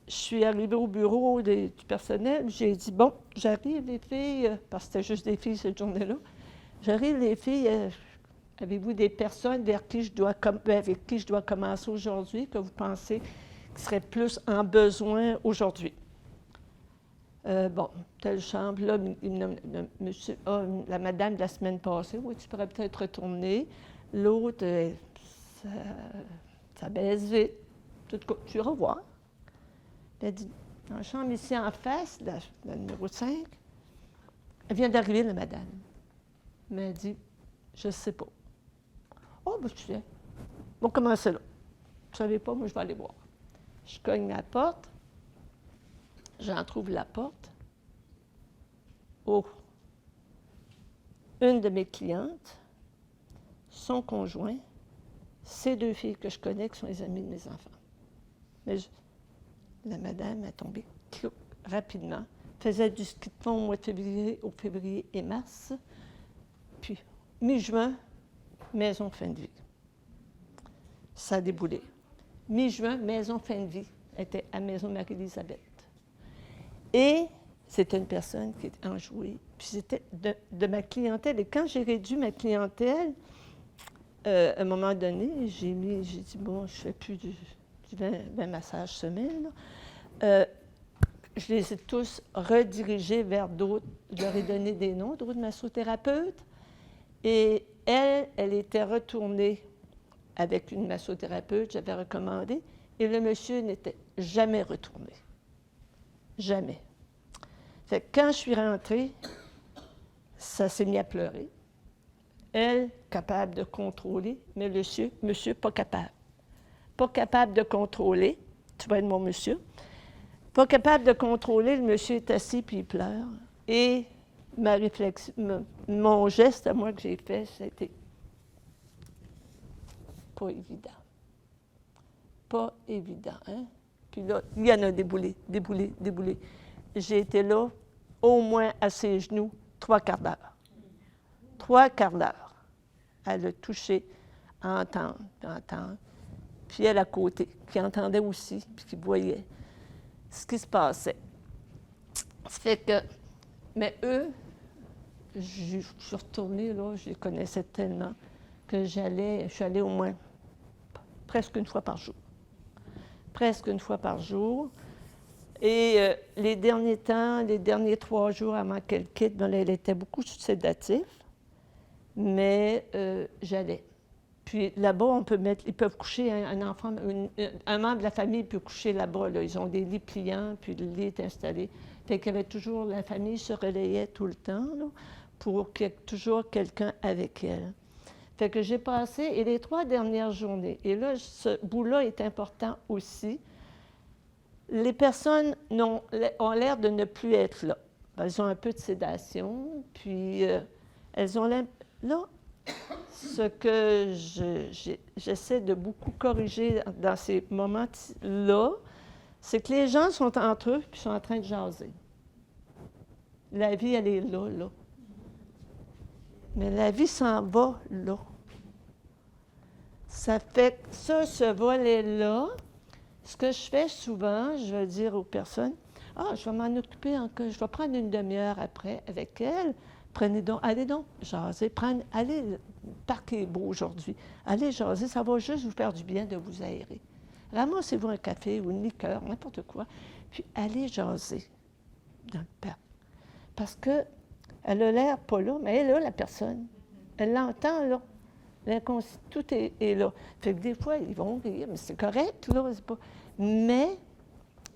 Speaker 1: Je suis arrivée au bureau du personnel, j'ai dit, bon, j'arrive les filles, parce que c'était juste des filles cette journée-là, j'arrive les filles, avez-vous des personnes avec qui je dois commencer aujourd'hui, que vous pensez qui seraient plus en besoin aujourd'hui? Bon, telle chambre, là, monsieur, la madame de la semaine passée, oui, tu pourrais peut-être retourner. L'autre, ça baisse vite. Tout cas, tu vas voir. Elle dit, dans la chambre ici en face, la numéro 5, elle vient d'arriver, la madame. Mais elle dit, je ne sais pas. Oh, ben, je sais. Bon, comment c'est là? Vous ne savez pas, moi, je vais aller voir. Je cogne à la porte. J'en trouve la porte. Oh! Une de mes clientes, son conjoint, ces 2 filles que je connais, qui sont les amies de mes enfants. Mais la madame est tombée rapidement. Faisait du ski de fond au mois de février et mars. Puis, mi-juin, maison fin de vie. Ça a déboulé. Mi-juin, maison fin de vie. Elle était à Maison Marie-Élisabeth. Et c'était une personne qui était enjouée. Puis c'était de ma clientèle. Et quand j'ai réduit ma clientèle, à un moment donné, j'ai dit, bon, je ne fais plus du 20 massages semaine. Je les ai tous redirigés vers d'autres. Je leur ai donné des noms, d'autres massothérapeutes. Et elle était retournée avec une massothérapeute, j'avais recommandé, et le monsieur n'était jamais retourné. Jamais. Fait que quand je suis rentrée, ça s'est mis à pleurer. Elle, capable de contrôler, mais le monsieur, pas capable. Pas capable de contrôler. Tu vas être mon monsieur. Pas capable de contrôler, le monsieur est assis puis il pleure. Et ma réflexion, mon geste à moi que j'ai fait, c'était pas évident. Pas évident, hein? Puis là, il y en a déboulé. J'ai été là, au moins à ses genoux, 3/4 d'heure. 3/4 d'heure. Elle a touché, à entendre. Puis elle à côté, qui entendait aussi, puis qui voyait ce qui se passait. Ça fait que, mais eux, je suis retournée, là, je les connaissais tellement, que je suis allée au moins presque 1 fois par jour. Presque 1 fois par jour. Et les derniers temps, les derniers 3 jours avant qu'elle quitte, ben, elle était beaucoup sous sédatif, mais j'allais. Puis là-bas, ils peuvent coucher un enfant, un membre de la famille peut coucher là-bas. Là. Ils ont des lits pliants, puis le lit est installé. Fait qu'il y avait toujours, la famille se relayait tout le temps, là, pour qu'il y ait toujours quelqu'un avec elle. Fait que j'ai passé, et les 3 dernières journées, et là, ce bout-là est important aussi, les personnes ont l'air de ne plus être là. Elles ont un peu de sédation, puis elles ont l'air... Là, ce que j'essaie de beaucoup corriger dans ces moments-là, c'est que les gens sont entre eux puis sont en train de jaser. La vie, elle est là, là. Mais la vie s'en va là. Ça fait que ça, ce volet-là, ce que je fais souvent, je vais dire aux personnes, « Ah, je vais m'en occuper encore, je vais prendre 1 demi-heure après avec elle. Allez donc jaser, allez, le parc est beau aujourd'hui. Allez jaser, ça va juste vous faire du bien de vous aérer. Ramassez-vous un café ou une liqueur, n'importe quoi, puis allez jaser dans le parc. Parce qu'elle a l'air pas là, mais elle est là, la personne. Elle l'entend, là. Tout est là. Fait que des fois, ils vont rire, mais c'est correct, là. C'est pas... Mais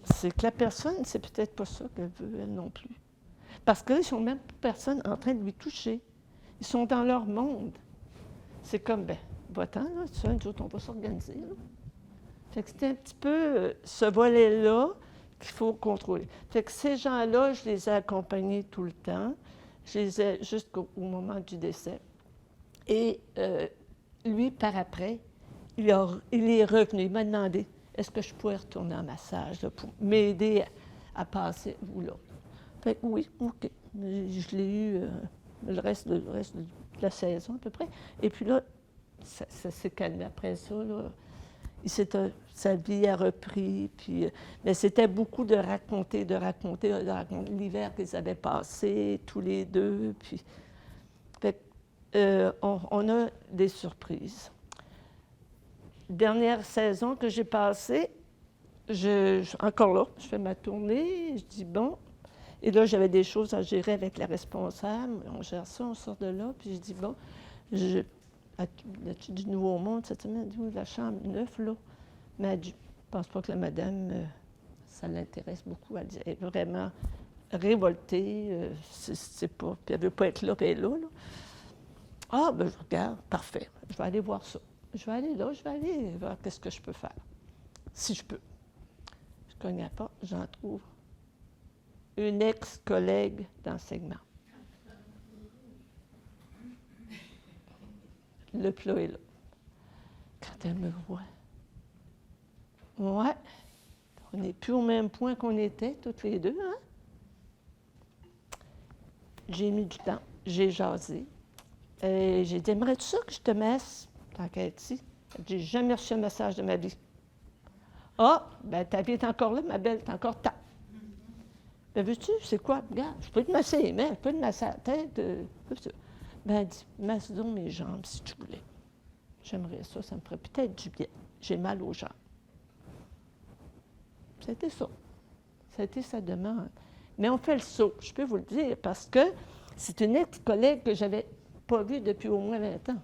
Speaker 1: c'est que la personne, c'est peut-être pas ça qu'elle veut, elle non plus. Parce qu'ils ne sont même pas personne en train de lui toucher. Ils sont dans leur monde. C'est comme, va-t'en, là, ça, nous autres, on va s'organiser, là. Fait que c'est un petit peu ce volet-là qu'il faut contrôler. Fait que ces gens-là, je les ai accompagnés tout le temps. Je les ai jusqu'au moment du décès. Et lui, par après, il est revenu. Il m'a demandé, est-ce que je pourrais retourner en massage là, pour m'aider à passer ou là. Fait que oui, OK. Je l'ai eu le reste de la saison à peu près. Et puis là, ça s'est calmé après ça. Là. Sa vie a repris. Puis, mais c'était beaucoup de raconter l'hiver qu'ils avaient passé, tous les deux. Puis, fait, on a des surprises. Dernière saison que j'ai passée, encore là, je fais ma tournée, je dis bon. Et là, j'avais des choses à gérer avec la responsable. On gère ça, on sort de là. Puis je dis bon, as-tu du Nouveau Monde cette semaine? Elle dit oui, la chambre 9, là. Mais elle dit, je ne pense pas que la madame, ça l'intéresse beaucoup. Elle dit, elle est vraiment révoltée. C'est pas, puis elle ne veut pas être là, puis elle est là. Ah, ben je regarde, parfait. Je vais aller voir ça. Je vais aller là, je vais aller voir qu'est-ce que je peux faire. Si je peux. Je ne connais pas, j'en trouve une ex-collègue d'enseignement. Le plat est là. Quand elle me voit, ouais, on n'est plus au même point qu'on était, toutes les deux, hein? J'ai mis du temps, j'ai jasé. J'ai dit, aimerais-tu ça que je te messe, tant qu'elle est ici? J'ai jamais reçu un message de ma vie. Ah, ben ta vie est encore là, ma belle, t'es encore temps. Ben, veux-tu, c'est quoi? Regarde, je peux te masser les mains, je peux te masser la tête. Ben, elle dit, masse donc mes jambes si tu voulais. J'aimerais ça, ça me ferait peut-être du bien. J'ai mal aux jambes. C'était ça. C'était sa demande. Mais on fait le saut, je peux vous le dire, parce que c'est une ex-collègue que je n'avais pas vue depuis au moins 20 ans.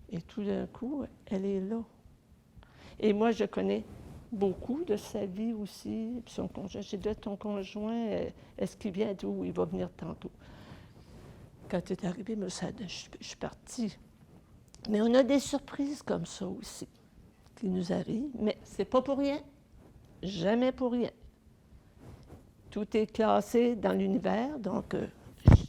Speaker 1: Et tout d'un coup, elle est là. Et moi, je connais beaucoup de sa vie aussi, puis son conjoint. J'ai dit, ton conjoint, est-ce qu'il vient? D'où il va venir tantôt. Quand tu es arrivé, je suis partie. Mais on a des surprises comme ça aussi, qui nous arrivent, mais c'est pas pour rien. Jamais pour rien. Tout est classé dans l'univers, donc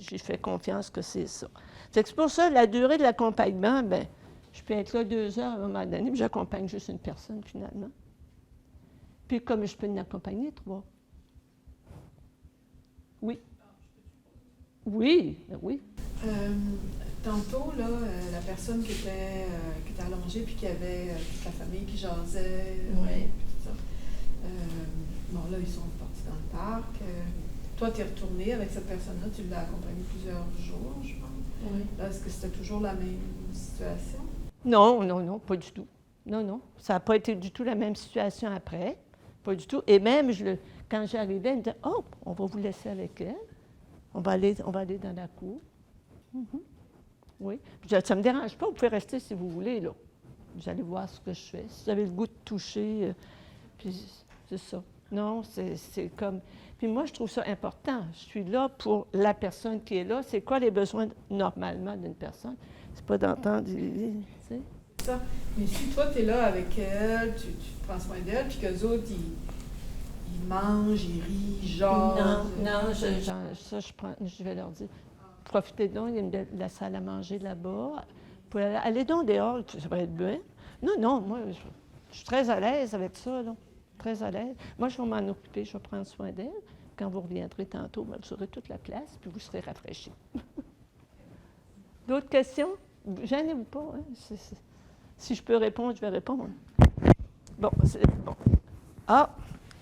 Speaker 1: j'ai fait confiance que c'est ça. C'est pour ça, la durée de l'accompagnement, bien, je peux être là 2 heures à un moment donné, mais j'accompagne juste une personne finalement. Puis comme je peux en accompagner 3. Oui. Oui, oui.
Speaker 6: Tantôt, là, la personne qui était allongée puis qui avait toute la famille qui jasait,
Speaker 1: Oui.
Speaker 6: puis tout ça. Bon, là, ils sont partis dans le parc. Toi, tu es retourné avec cette personne-là, tu l'as accompagnée plusieurs jours, je pense.
Speaker 1: Oui.
Speaker 6: Là, est-ce que c'était toujours la même situation?
Speaker 1: Non, pas du tout. Non. Ça n'a pas été du tout la même situation après. Pas du tout. Et même, quand j'arrivais, elle me disait, oh, on va vous laisser avec elle. On va aller dans la cour. Mm-hmm. Oui. Ça ne me dérange pas, vous pouvez rester si vous voulez, là. Vous allez voir ce que je fais. Si vous avez le goût de toucher, puis c'est ça. Non, c'est comme... Puis moi, je trouve ça important. Je suis là pour la personne qui est là. C'est quoi les besoins normalement d'une personne? C'est pas d'entendre... Tu sais?
Speaker 6: Ça. Mais si toi, tu es là avec elle, tu prends soin d'elle, puis qu'eux autres, ils mangent, ils rient, ils jasent...
Speaker 1: Non, je vais leur dire, profitez donc, il y a la salle à manger là-bas. Allez donc dehors, ça va être bien. Non, moi, je suis très à l'aise avec ça, là. Très à l'aise. Moi, je vais m'en occuper, je vais prendre soin d'elle. Quand vous reviendrez tantôt, vous aurez toute la place, puis vous serez rafraîchis. D'autres questions? Gênez-vous pas, hein? Si je peux répondre, je vais répondre. Bon, c'est bon. Ah,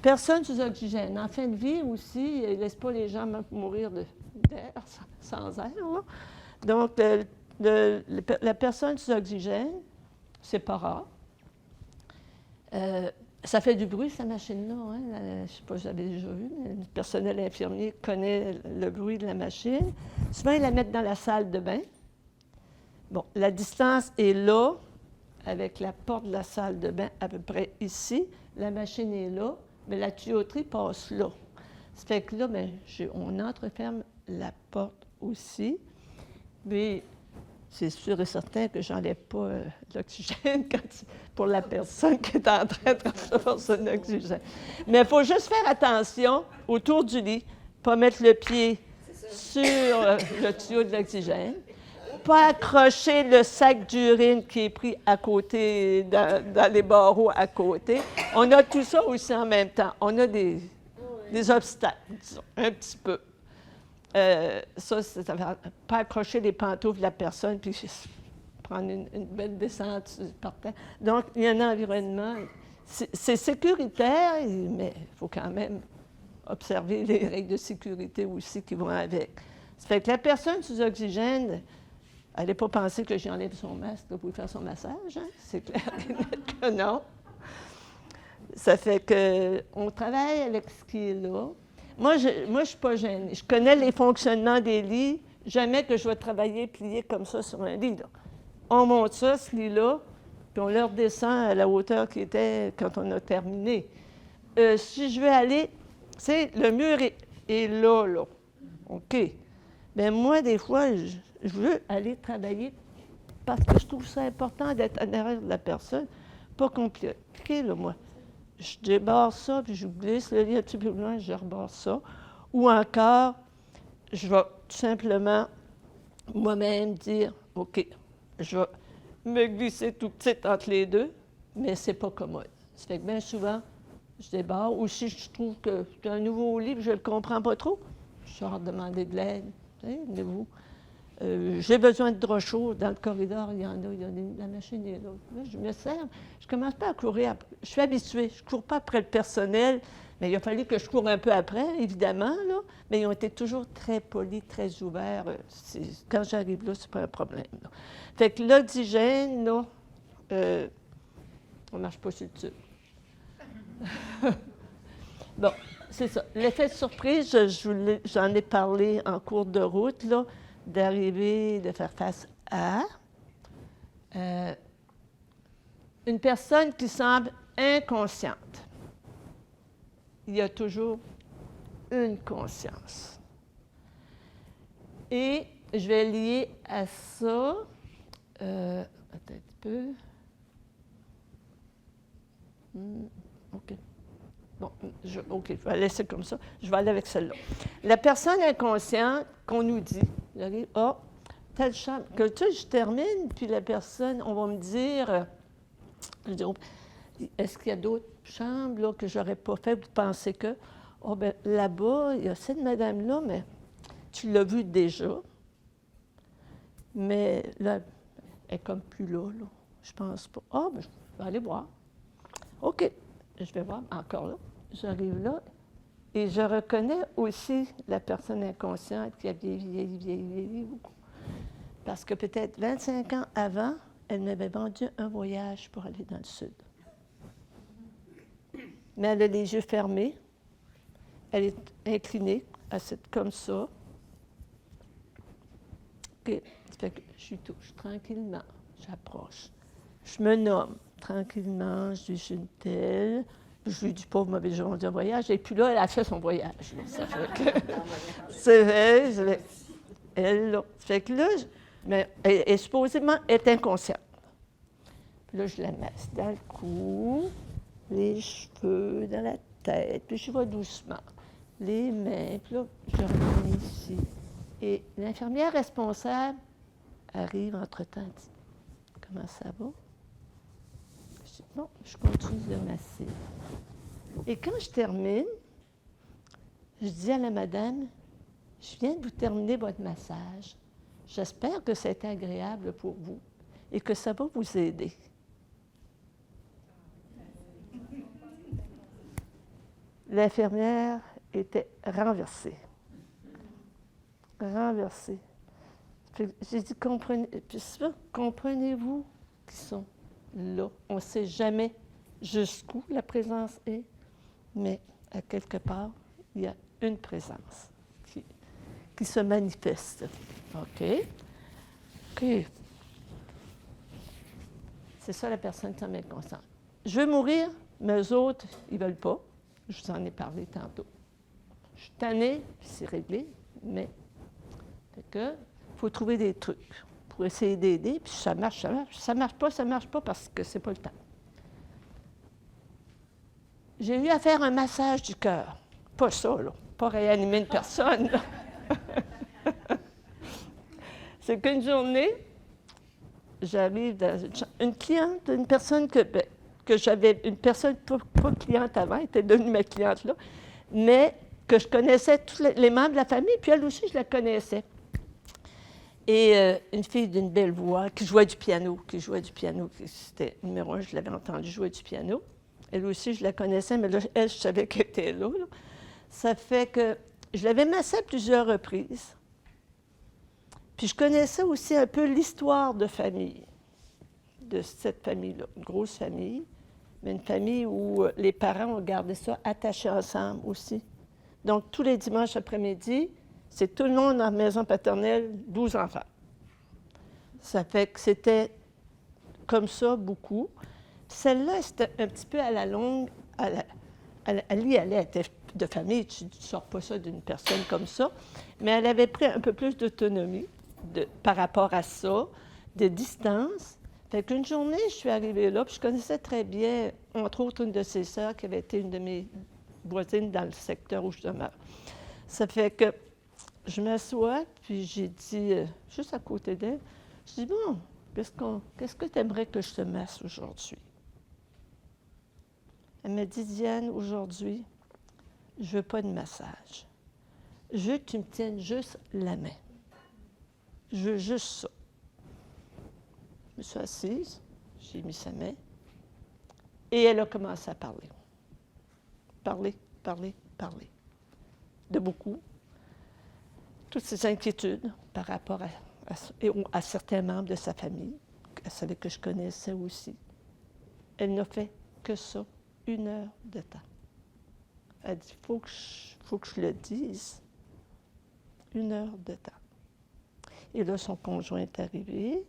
Speaker 1: personne sous oxygène. En fin de vie aussi, il ne laisse pas les gens mourir d'air, sans air. Là. Donc, la personne sous oxygène, c'est pas rare. Ça fait du bruit, cette machine-là. Hein? Je ne sais pas si j'avais déjà vu, mais le personnel infirmier connaît le bruit de la machine. Souvent, ils la mettent dans la salle de bain. Bon, la distance est là, avec la porte de la salle de bain à peu près ici. La machine est là, mais la tuyauterie passe là. Ça fait que là, bien, on entreferme la porte aussi. Mais c'est sûr et certain que je n'enlève pas l'oxygène pour la personne qui est en train de recevoir son oxygène. Mais il faut juste faire attention autour du lit, pas mettre le pied sur le tuyau de l'oxygène. pas accrocher le sac d'urine qui est pris à côté, dans les barreaux à côté. On a tout ça aussi en même temps. On a des obstacles, disons, un petit peu. Ça va pas accrocher les pantoufles de la personne, puis prendre une belle descente par terre. Donc, il y a un environnement. C'est sécuritaire, mais il faut quand même observer les règles de sécurité aussi qui vont avec. Ça fait que la personne sous oxygène, elle n'est pas pensée que j'enlève son masque là, pour lui faire son massage, hein? C'est clair et net que non. Ça fait qu'on travaille avec ce qui est là. Moi, je ne suis pas gênée. Je connais les fonctionnements des lits. Jamais que je vais travailler plié comme ça sur un lit. Là. On monte ça, ce lit-là, puis on le redescend à la hauteur qui était quand on a terminé. Si je veux aller, tu sais, le mur est là, là. OK. Bien, moi, des fois, je veux aller travailler parce que je trouve ça important d'être en arrière de la personne. Pas compliqué, là, moi. Je débarre ça, puis je glisse le lit un petit peu plus loin, je rebarre ça. Ou encore, je vais tout simplement moi-même dire, OK, je vais me glisser tout petit entre les deux, mais c'est pas commode. Ça fait que bien souvent, je débarre. Ou si je trouve que c'est un nouveau lit et je ne le comprends pas trop, je sors demander de l'aide. Venez-vous. J'ai besoin de drap chaud. Dans le corridor, il y en a, la machine est là. Là, je me sers. Je ne commence pas à courir. Je suis habituée. Je ne cours pas après le personnel, mais il a fallu que je cours un peu après, évidemment, là. Mais ils ont été toujours très polis, très ouverts. Quand j'arrive là, ce n'est pas un problème. Là. Fait que l'oxygène, là, on ne marche pas sur le tube. Bon, c'est ça. L'effet de surprise, j'en ai parlé en cours de route, là, d'arriver, de faire face à une personne qui semble inconsciente. Il y a toujours une conscience. Et je vais lier à ça, attends un petit peu. OK. Bon, OK, je vais la laisser comme ça. Je vais aller avec celle-là. La personne inconsciente qu'on nous dit, j'arrive, telle chambre, que tu sais, je termine, puis la personne, on va me dire, je dis, est-ce qu'il y a d'autres chambres là, que je n'aurais pas fait? Vous pensez que, bien, là-bas, il y a cette madame-là, mais tu l'as vue déjà, mais là, elle n'est comme plus là, je pense pas. Ben, je vais aller voir. OK, je vais voir, encore là. J'arrive là et je reconnais aussi la personne inconsciente qui a vieilli beaucoup. Parce que peut-être 25 ans avant, elle m'avait vendu un voyage pour aller dans le sud. Mais elle a les yeux fermés, elle est inclinée, assise comme ça. OK, ça fait que je touche tranquillement, j'approche. Je me nomme tranquillement, je dis, je suis une telle. Je lui dis pas, vous m'avez déjà vendu un voyage. Et puis là, elle a fait son voyage. Là. Ça fait que, c'est vrai, elle, là. Ça fait que là, elle supposément est inconsciente. Puis là, je la masse dans le cou, les cheveux, dans la tête, puis je vais doucement. Les mains, puis là, je reviens ici. Et l'infirmière responsable arrive entre-temps, elle dit, comment ça va? Je dis, bon, je continue de masser. Et quand je termine, je dis à la madame, je viens de vous terminer votre massage. J'espère que c'est agréable pour vous et que ça va vous aider. L'infirmière était renversée. Renversée. J'ai dit, comprenez-vous qui sont là. On ne sait jamais jusqu'où la présence est, mais à quelque part, il y a une présence qui se manifeste. OK? OK. C'est ça la personne qui s'en met consciente. Je veux mourir, mais eux autres, ils ne veulent pas. Je vous en ai parlé tantôt. Je suis tannée, puis c'est réglé, mais il faut trouver des trucs pour essayer d'aider, puis ça marche. Ça marche pas parce que c'est pas le temps. J'ai eu à faire un massage du cœur. Pas ça, là. Pas réanimer une personne, là. C'est qu'une journée, j'arrive dans une cliente, une personne que j'avais, une personne pas cliente avant, elle était devenue ma cliente là, mais que je connaissais tous les membres de la famille, puis elle aussi, je la connaissais. Et une fille d'une belle voix qui jouait du piano, c'était numéro 1, je l'avais entendu jouer du piano. Elle aussi, je la connaissais, mais là, elle, je savais qu'elle était là. Ça fait que je l'avais massée à plusieurs reprises. Puis je connaissais aussi un peu l'histoire de famille, de cette famille-là, une grosse famille, mais une famille où les parents ont gardé ça attaché ensemble aussi. Donc, tous les dimanches après-midi, c'est tout le monde dans la maison paternelle, 12 enfants. Ça fait que c'était comme ça beaucoup. Celle-là, c'était un petit peu à la longue, elle était de famille, tu ne sors pas ça d'une personne comme ça, mais elle avait pris un peu plus d'autonomie par rapport à ça, de distance. Fait qu'une journée, je suis arrivée là, puis je connaissais très bien, entre autres, une de ses sœurs qui avait été une de mes voisines dans le secteur où je demeure. Ça fait que je m'assois, puis j'ai dit, juste à côté d'elle, je dis, bon, qu'est-ce que tu aimerais que je te masse aujourd'hui? Elle m'a dit, Diane, aujourd'hui, je ne veux pas de massage. Je veux que tu me tiennes juste la main. Je veux juste ça. Je me suis assise, j'ai mis sa main, et elle a commencé à parler. Parler. De beaucoup. Toutes ses inquiétudes par rapport à certains membres de sa famille. Elle savait que je connaissais aussi. Elle n'a fait que ça, 1 heure de temps. Elle dit, faut que je le dise. 1 heure de temps. Et là, son conjoint est arrivé.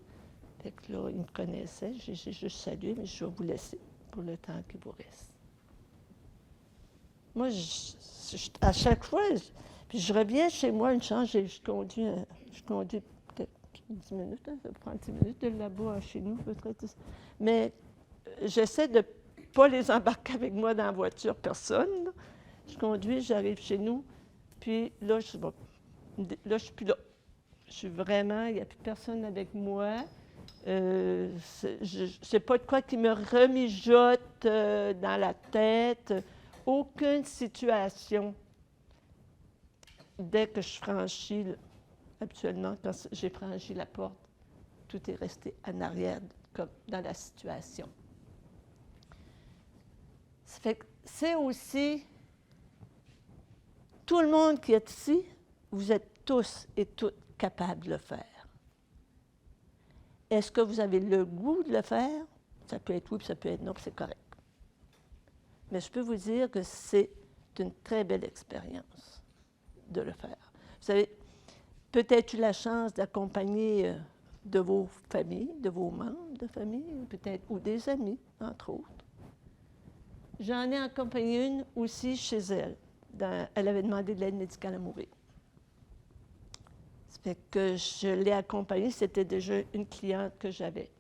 Speaker 1: Fait que là, il me connaissait. J'ai juste salué, mais je vais vous laisser pour le temps qui vous reste. Moi, à chaque fois, puis je reviens chez moi, une chance, je conduis peut-être 10 minutes, ça prend 10 minutes de là-bas chez nous, peut-être. Mais j'essaie de ne pas les embarquer avec moi dans la voiture, personne. Là. Je conduis, j'arrive chez nous, puis là, je suis plus là. Je suis vraiment, il n'y a plus personne avec moi. Je ne sais pas de quoi qui me remijote dans la tête. Aucune situation. Dès que je franchis, habituellement, quand j'ai franchi la porte, tout est resté en arrière, comme dans la situation. Ça fait que c'est aussi, tout le monde qui est ici, vous êtes tous et toutes capables de le faire. Est-ce que vous avez le goût de le faire? Ça peut être oui, puis ça peut être non, puis c'est correct. Mais je peux vous dire que c'est une très belle expérience de le faire. Vous avez peut-être eu la chance d'accompagner de vos familles, de vos membres de famille, peut-être, ou des amis, entre autres. J'en ai accompagné une aussi chez elle. Elle avait demandé de l'aide médicale à mourir. Ça fait que je l'ai accompagnée, c'était déjà une cliente que j'avais.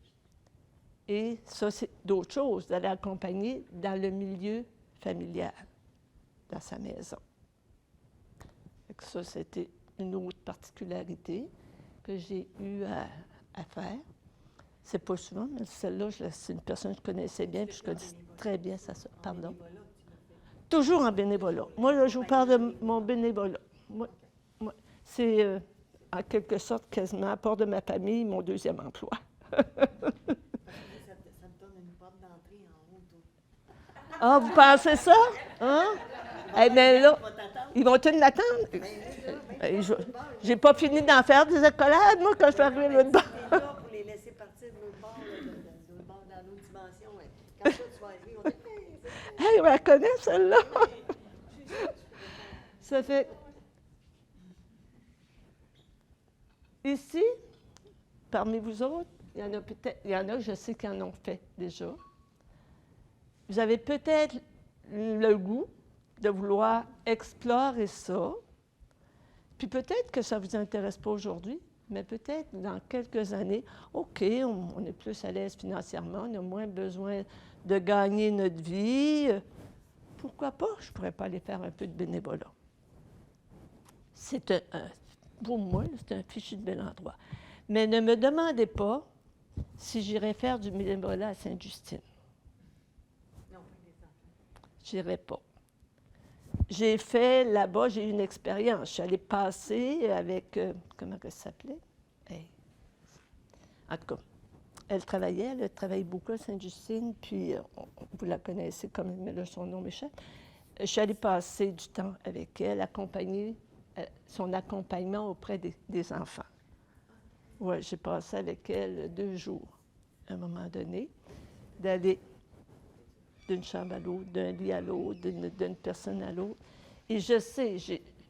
Speaker 1: Et ça, c'est d'autres choses, d'aller accompagner dans le milieu familial, dans sa maison. Fait que ça, c'était une autre particularité que j'ai eu à faire. C'est pas souvent, mais celle-là, c'est une personne que je connaissais bien, puis je connais très bien ça. Pardon? Toujours en bénévolat. Moi, là, je vous parle de mon bénévolat. Moi, c'est, en quelque sorte, quasiment, à part de ma famille, mon deuxième emploi. Ah, vous pensez ça? Hein? Eh bien là, ils vont tous l'attendre. J'ai pas fini d'en faire des accolades, moi, quand je suis arrivée l'autre bord.
Speaker 2: C'est là pour les laisser partir de l'autre bord, dans l'autre dimension. Quand toi, tu vas arriver, on dit «
Speaker 1: Hey, on la connaît, celle-là! » Ça fait... Ici, parmi vous autres, il y en a que je sais qui en ont fait déjà. Vous avez peut-être le goût de vouloir explorer ça, puis peut-être que ça ne vous intéresse pas aujourd'hui, mais peut-être dans quelques années, OK, on est plus à l'aise financièrement, on a moins besoin de gagner notre vie. Pourquoi pas? Je ne pourrais pas aller faire un peu de bénévolat. Pour moi, c'est un fichu de bel endroit. Mais ne me demandez pas si j'irai faire du bénévolat à Sainte-Justine.
Speaker 5: Non, pas des enfants.
Speaker 1: J'irai pas. J'ai fait là-bas, j'ai eu une expérience. Je suis allée passer avec, comment elle s'appelait? Hey. En tout cas, elle travaillait beaucoup à Sainte-Justine, puis vous la connaissez quand même, mais là, son nom m'échappe. Je suis allée passer du temps avec elle, accompagner son accompagnement auprès des enfants. Oui, j'ai passé avec elle 2 jours, à un moment donné, d'aller d'une chambre à l'autre, d'un lit à l'autre, d'une personne à l'autre. Et je sais,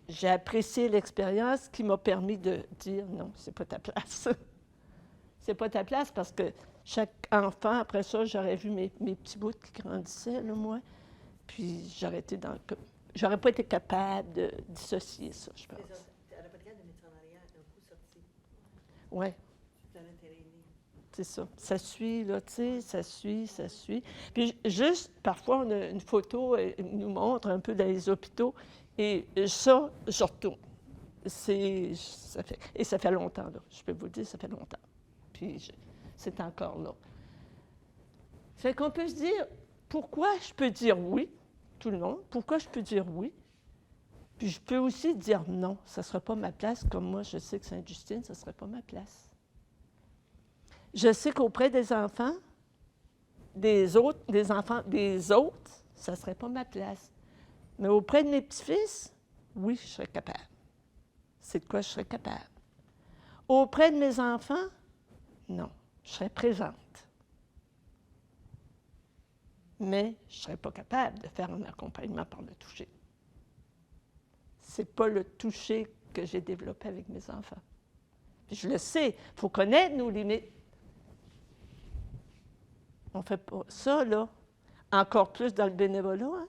Speaker 1: j'ai apprécié l'expérience qui m'a permis de dire non, c'est pas ta place. C'est pas ta place parce que chaque enfant, après ça, j'aurais vu mes petits bouts qui grandissaient, là, moi. Puis j'aurais pas été capable de dissocier ça, je pense.
Speaker 5: Elle n'a pas de garde de mettre en arrière, d'un coup sorti.
Speaker 1: Oui,
Speaker 5: C'est un intérêt inné.
Speaker 1: c'est ça. Ça suit, là, tu sais, ça suit. Puis juste, parfois, on a une photo, elle nous montre un peu dans les hôpitaux, et ça, je retourne. Ça fait longtemps, là. Je peux vous le dire, ça fait longtemps. Puis c'est encore là. Fait qu'on peut se dire, pourquoi je peux dire oui, tout le monde, pourquoi je peux dire oui, puis je peux aussi dire non, ça ne sera pas ma place, comme moi, je sais que Sainte-Justine, ça ne serait pas ma place. Je sais qu'auprès des enfants, des autres, ça ne serait pas ma place. Mais auprès de mes petits-fils, oui, je serais capable. C'est de quoi je serais capable. Auprès de mes enfants, non, je serais présente. Mais je ne serais pas capable de faire un accompagnement par le toucher. Ce n'est pas le toucher que j'ai développé avec mes enfants. Puis je le sais, il faut connaître nos limites. On ne fait pas ça, là. Encore plus dans le bénévolat. Hein?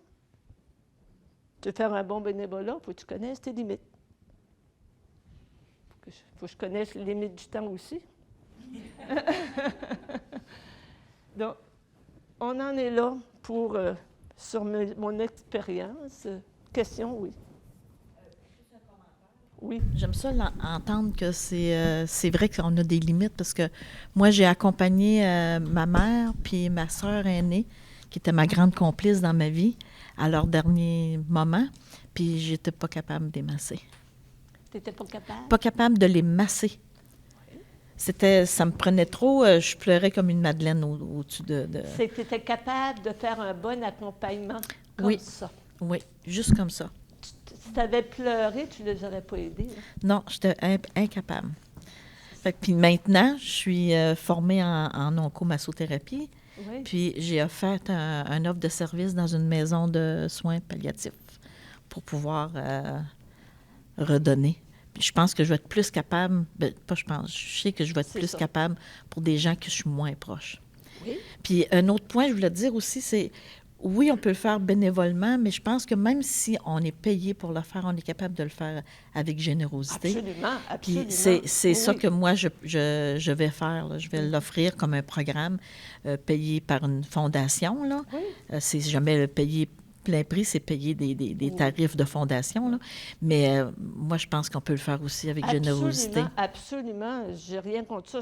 Speaker 1: Tu veux faire un bon bénévolat, il faut que tu connaisses tes limites. Il faut que je connaisse les limites du temps aussi. Donc, on en est là pour, sur mon expérience. Question, oui. Oui.
Speaker 7: J'aime ça entendre que c'est vrai qu'on a des limites parce que moi, j'ai accompagné ma mère puis ma sœur aînée, qui était ma grande complice dans ma vie, à leur dernier moment, puis j'étais pas capable de les masser.
Speaker 1: Tu n'étais pas capable?
Speaker 7: Pas capable de les masser. Ça me prenait trop, je pleurais comme une madeleine au-dessus de...
Speaker 1: C'est que tu étais capable de faire un bon accompagnement comme
Speaker 7: Oui.
Speaker 1: ça.
Speaker 7: Oui, juste comme ça.
Speaker 1: Si tu avais pleuré, tu ne les aurais pas aidés. Hein?
Speaker 7: Non, j'étais incapable. Puis maintenant, je suis formée en oncomassothérapie,
Speaker 1: Oui.
Speaker 7: puis j'ai offert un offre de service dans une maison de soins palliatifs pour pouvoir redonner. Puis je pense que je vais être plus capable, je sais que je vais être plus capable pour des gens que je suis moins proche.
Speaker 1: Oui.
Speaker 7: Puis un autre point, je voulais dire aussi, c'est, oui, on peut le faire bénévolement, mais je pense que même si on est payé pour le faire, on est capable de le faire avec générosité.
Speaker 1: Absolument,
Speaker 7: Puis
Speaker 1: absolument.
Speaker 7: c'est ça que moi, je vais faire. Là. Je vais l'offrir comme un programme payé par une fondation. Là.
Speaker 1: Oui.
Speaker 7: C'est jamais payé plein prix, c'est payer des tarifs de fondation. Là. Mais moi, je pense qu'on peut le faire aussi avec générosité.
Speaker 1: Absolument. J'ai rien contre ça.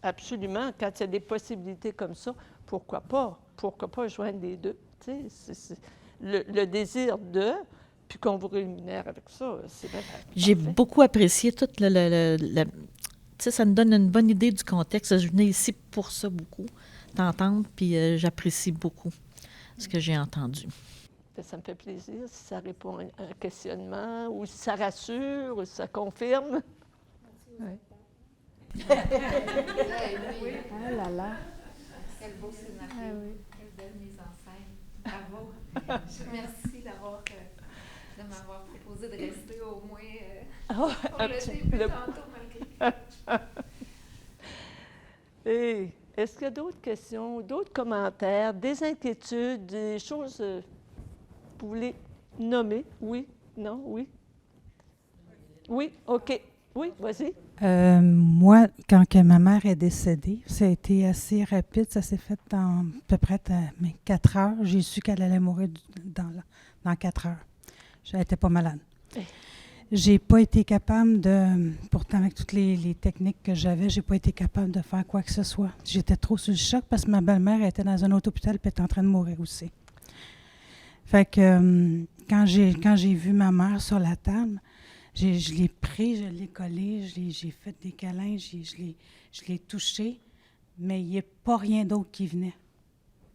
Speaker 1: Absolument. Quand il y a des possibilités comme ça, pourquoi pas? Pourquoi pas joindre les deux? Tu sais, c'est le désir de, puis qu'on vous rémunère avec ça, c'est bien.
Speaker 7: J'ai beaucoup apprécié tout tu sais, ça me donne une bonne idée du contexte. Je venais ici pour ça beaucoup, t'entendre, puis j'apprécie beaucoup ce que j'ai entendu.
Speaker 1: Ça me fait plaisir si ça répond à un questionnement, ou si ça rassure, ou si ça confirme. Oui.
Speaker 8: Ah là là.
Speaker 9: Quel beau scénario.
Speaker 8: Ah oui.
Speaker 9: Quelle belle mise en scène. Bravo. Merci de m'avoir proposé de rester au moins pour le début tantôt malgré.
Speaker 1: Et est-ce qu'il y a d'autres questions, d'autres commentaires, des inquiétudes, des choses que vous voulez nommer? Oui? Non? Oui? Oui? OK. Oui, vas-y.
Speaker 8: Moi, quand que ma mère est décédée, ça a été assez rapide. Ça s'est fait en à peu près 4 heures. J'ai su qu'elle allait mourir dans 4 heures. Elle n'étais pas malade. J'ai pas été capable de, pourtant avec toutes les techniques que j'avais, j'ai pas été capable de faire quoi que ce soit. J'étais trop sous le choc parce que ma belle-mère était dans un autre hôpital et était en train de mourir aussi. Fait que quand j'ai vu ma mère sur la table, je l'ai pris, je l'ai collé, j'ai fait des câlins, je l'ai touché, mais il n'y a pas rien d'autre qui venait.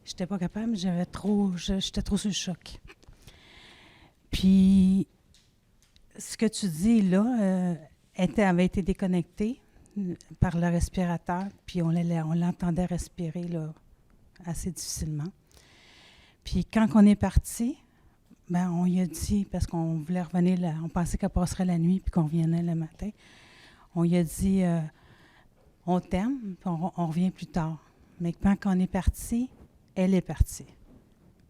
Speaker 8: J'étais pas capable, j'étais trop sous le choc. Puis, ce que tu dis là avait été déconnecté par le respirateur, puis on l'entendait respirer là, assez difficilement. Puis quand on est parti, ben on lui a dit, parce qu'on voulait revenir là, on pensait qu'elle passerait la nuit puis qu'on reviendrait le matin, on lui a dit on t'aime, puis on revient plus tard. Mais quand on est parti, elle est partie.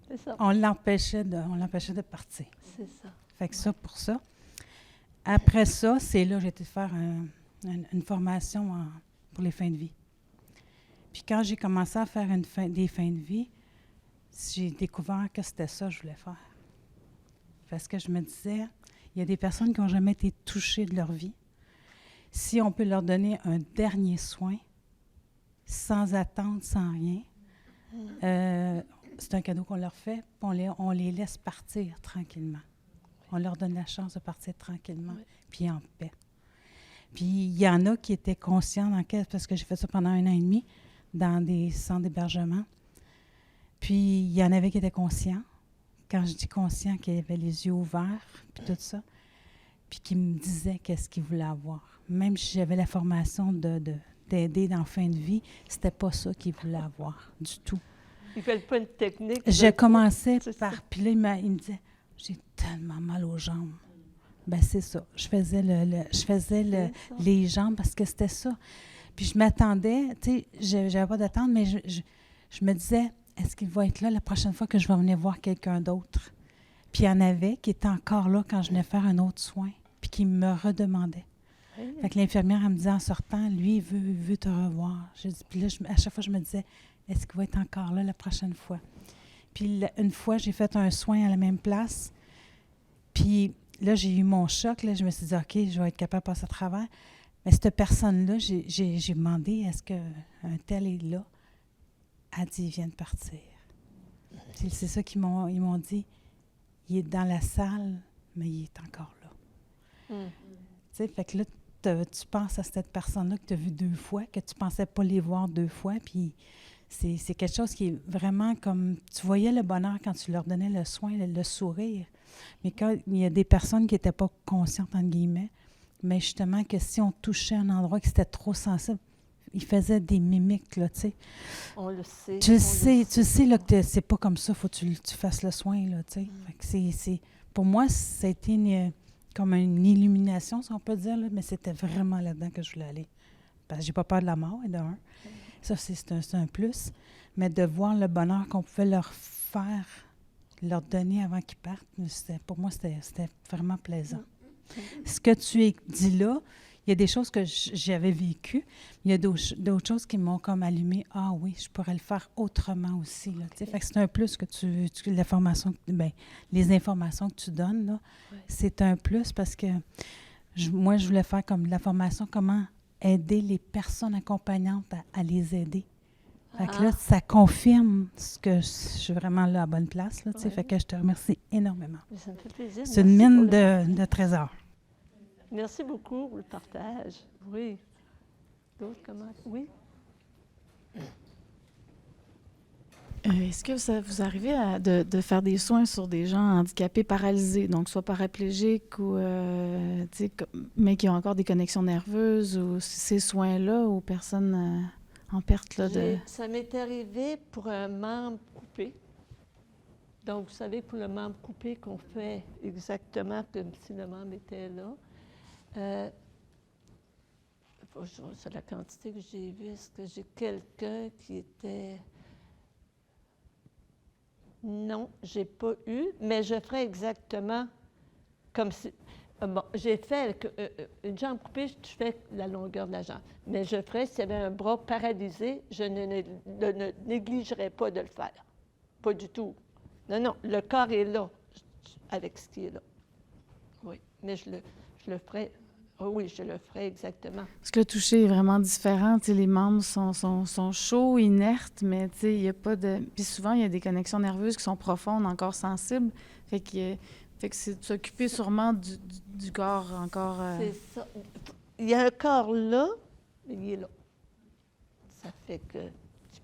Speaker 1: C'est ça.
Speaker 8: On l'empêchait de partir.
Speaker 1: C'est ça.
Speaker 8: Fait que ça, pour ça. Après ça, c'est là que j'ai été faire une formation pour les fins de vie. Puis quand j'ai commencé à faire des fins de vie, j'ai découvert que c'était ça que je voulais faire. Parce que je me disais, il y a des personnes qui n'ont jamais été touchées de leur vie. Si on peut leur donner un dernier soin, sans attendre, sans rien, c'est un cadeau qu'on leur fait, puis on les laisse partir tranquillement. On leur donne la chance de partir tranquillement, puis en paix. Puis il y en a qui étaient conscients, parce que j'ai fait ça pendant 1 an et demi, dans des centres d'hébergement. Puis il y en avait qui étaient conscients. Quand je dis conscients, qui avaient les yeux ouverts, puis tout ça, puis qui me disaient qu'est-ce qu'ils voulaient avoir. Même si j'avais la formation d'aider dans la fin de vie, c'était pas ça qu'ils voulaient avoir du tout.
Speaker 1: Ils ne veulent pas une technique.
Speaker 8: Je commençais par... Puis là, il me disait, j'ai tellement mal aux jambes. Ben c'est ça. Je faisais les jambes parce que c'était ça. Puis je m'attendais, tu sais, j'avais pas d'attente, mais je me disais, est-ce qu'il va être là la prochaine fois que je vais venir voir quelqu'un d'autre? Puis il y en avait qui étaient encore là quand je venais faire un autre soin, puis qui me redemandaient. Fait que l'infirmière, elle me disait en sortant, lui, il veut te revoir. Puis là, à chaque fois, je me disais, est-ce qu'il va être encore là la prochaine fois? Puis une fois, j'ai fait un soin à la même place. Puis là, j'ai eu mon choc. Là, je me suis dit, OK, je vais être capable de passer à travers. Mais cette personne-là, j'ai demandé, est-ce qu'un tel est là? Elle dit, il vient de partir. Puis c'est ça qu'ils m'ont dit. Il est dans la salle, mais il est encore là. Tu sais, fait que là, tu penses à cette personne-là que tu as vue 2 fois, que tu ne pensais pas les voir 2 fois, puis c'est quelque chose qui est vraiment comme... Tu voyais le bonheur quand tu leur donnais le soin, le sourire. Mais quand il y a des personnes qui n'étaient pas conscientes, entre guillemets, mais justement que si on touchait un endroit qui était trop sensible, ils faisaient des mimiques, là, tu sais.
Speaker 1: On le sait.
Speaker 8: Tu sais là, que c'est pas comme ça, il faut que tu fasses le soin, là, tu sais. Fait que pour moi, ça a été comme une illumination, si on peut dire, là, mais c'était vraiment là-dedans que je voulais aller. Parce que j'ai pas peur de la mort, de un. Ça, c'est un plus. Mais de voir le bonheur qu'on pouvait leur faire, leur donner avant qu'ils partent, pour moi, c'était vraiment plaisant. Ce que tu as dit là, il y a des choses que j'avais vécues. Il y a d'autres choses qui m'ont comme allumé. Ah oui, je pourrais le faire autrement aussi. Là, fait que c'est un plus que les informations que tu donnes, là, c'est un plus parce que moi, je voulais faire comme la formation, comment aider les personnes accompagnantes à les aider. Fait que là, ça confirme que je suis vraiment là à la bonne place. Là, fait que je te remercie énormément.
Speaker 1: Ça me fait plaisir.
Speaker 8: C'est une mine de trésors.
Speaker 1: Merci beaucoup pour le partage. Oui. D'autres comment? Oui.
Speaker 10: Est-ce que ça vous arrivait de faire des soins sur des gens handicapés, paralysés, donc soit paraplégiques ou mais qui ont encore des connexions nerveuses, ou ces soins-là aux personnes en perte là, de...
Speaker 1: Ça m'est arrivé pour un membre coupé. Donc, vous savez, pour le membre coupé, qu'on fait exactement comme si le membre était là. C'est la quantité que j'ai vue. Est-ce que j'ai quelqu'un qui était... Non, j'ai pas eu, mais je ferais exactement comme si... bon, j'ai fait une jambe coupée, je fais la longueur de la jambe. Mais je ferais, s'il y avait un bras paralysé, je ne négligerais pas de le faire. Pas du tout. Non, le corps est là, avec ce qui est là. Oui, mais je je le ferai. Oh oui, je le ferai exactement.
Speaker 10: Parce que le toucher est vraiment différent. Tu sais, les membres sont chauds, inertes, mais tu sais, il n'y a pas de... Puis souvent, il y a des connexions nerveuses qui sont profondes, encore sensibles. Fait que c'est de s'occuper sûrement du corps encore...
Speaker 1: C'est ça. Il y a un corps là, mais il est là. Ça fait que tu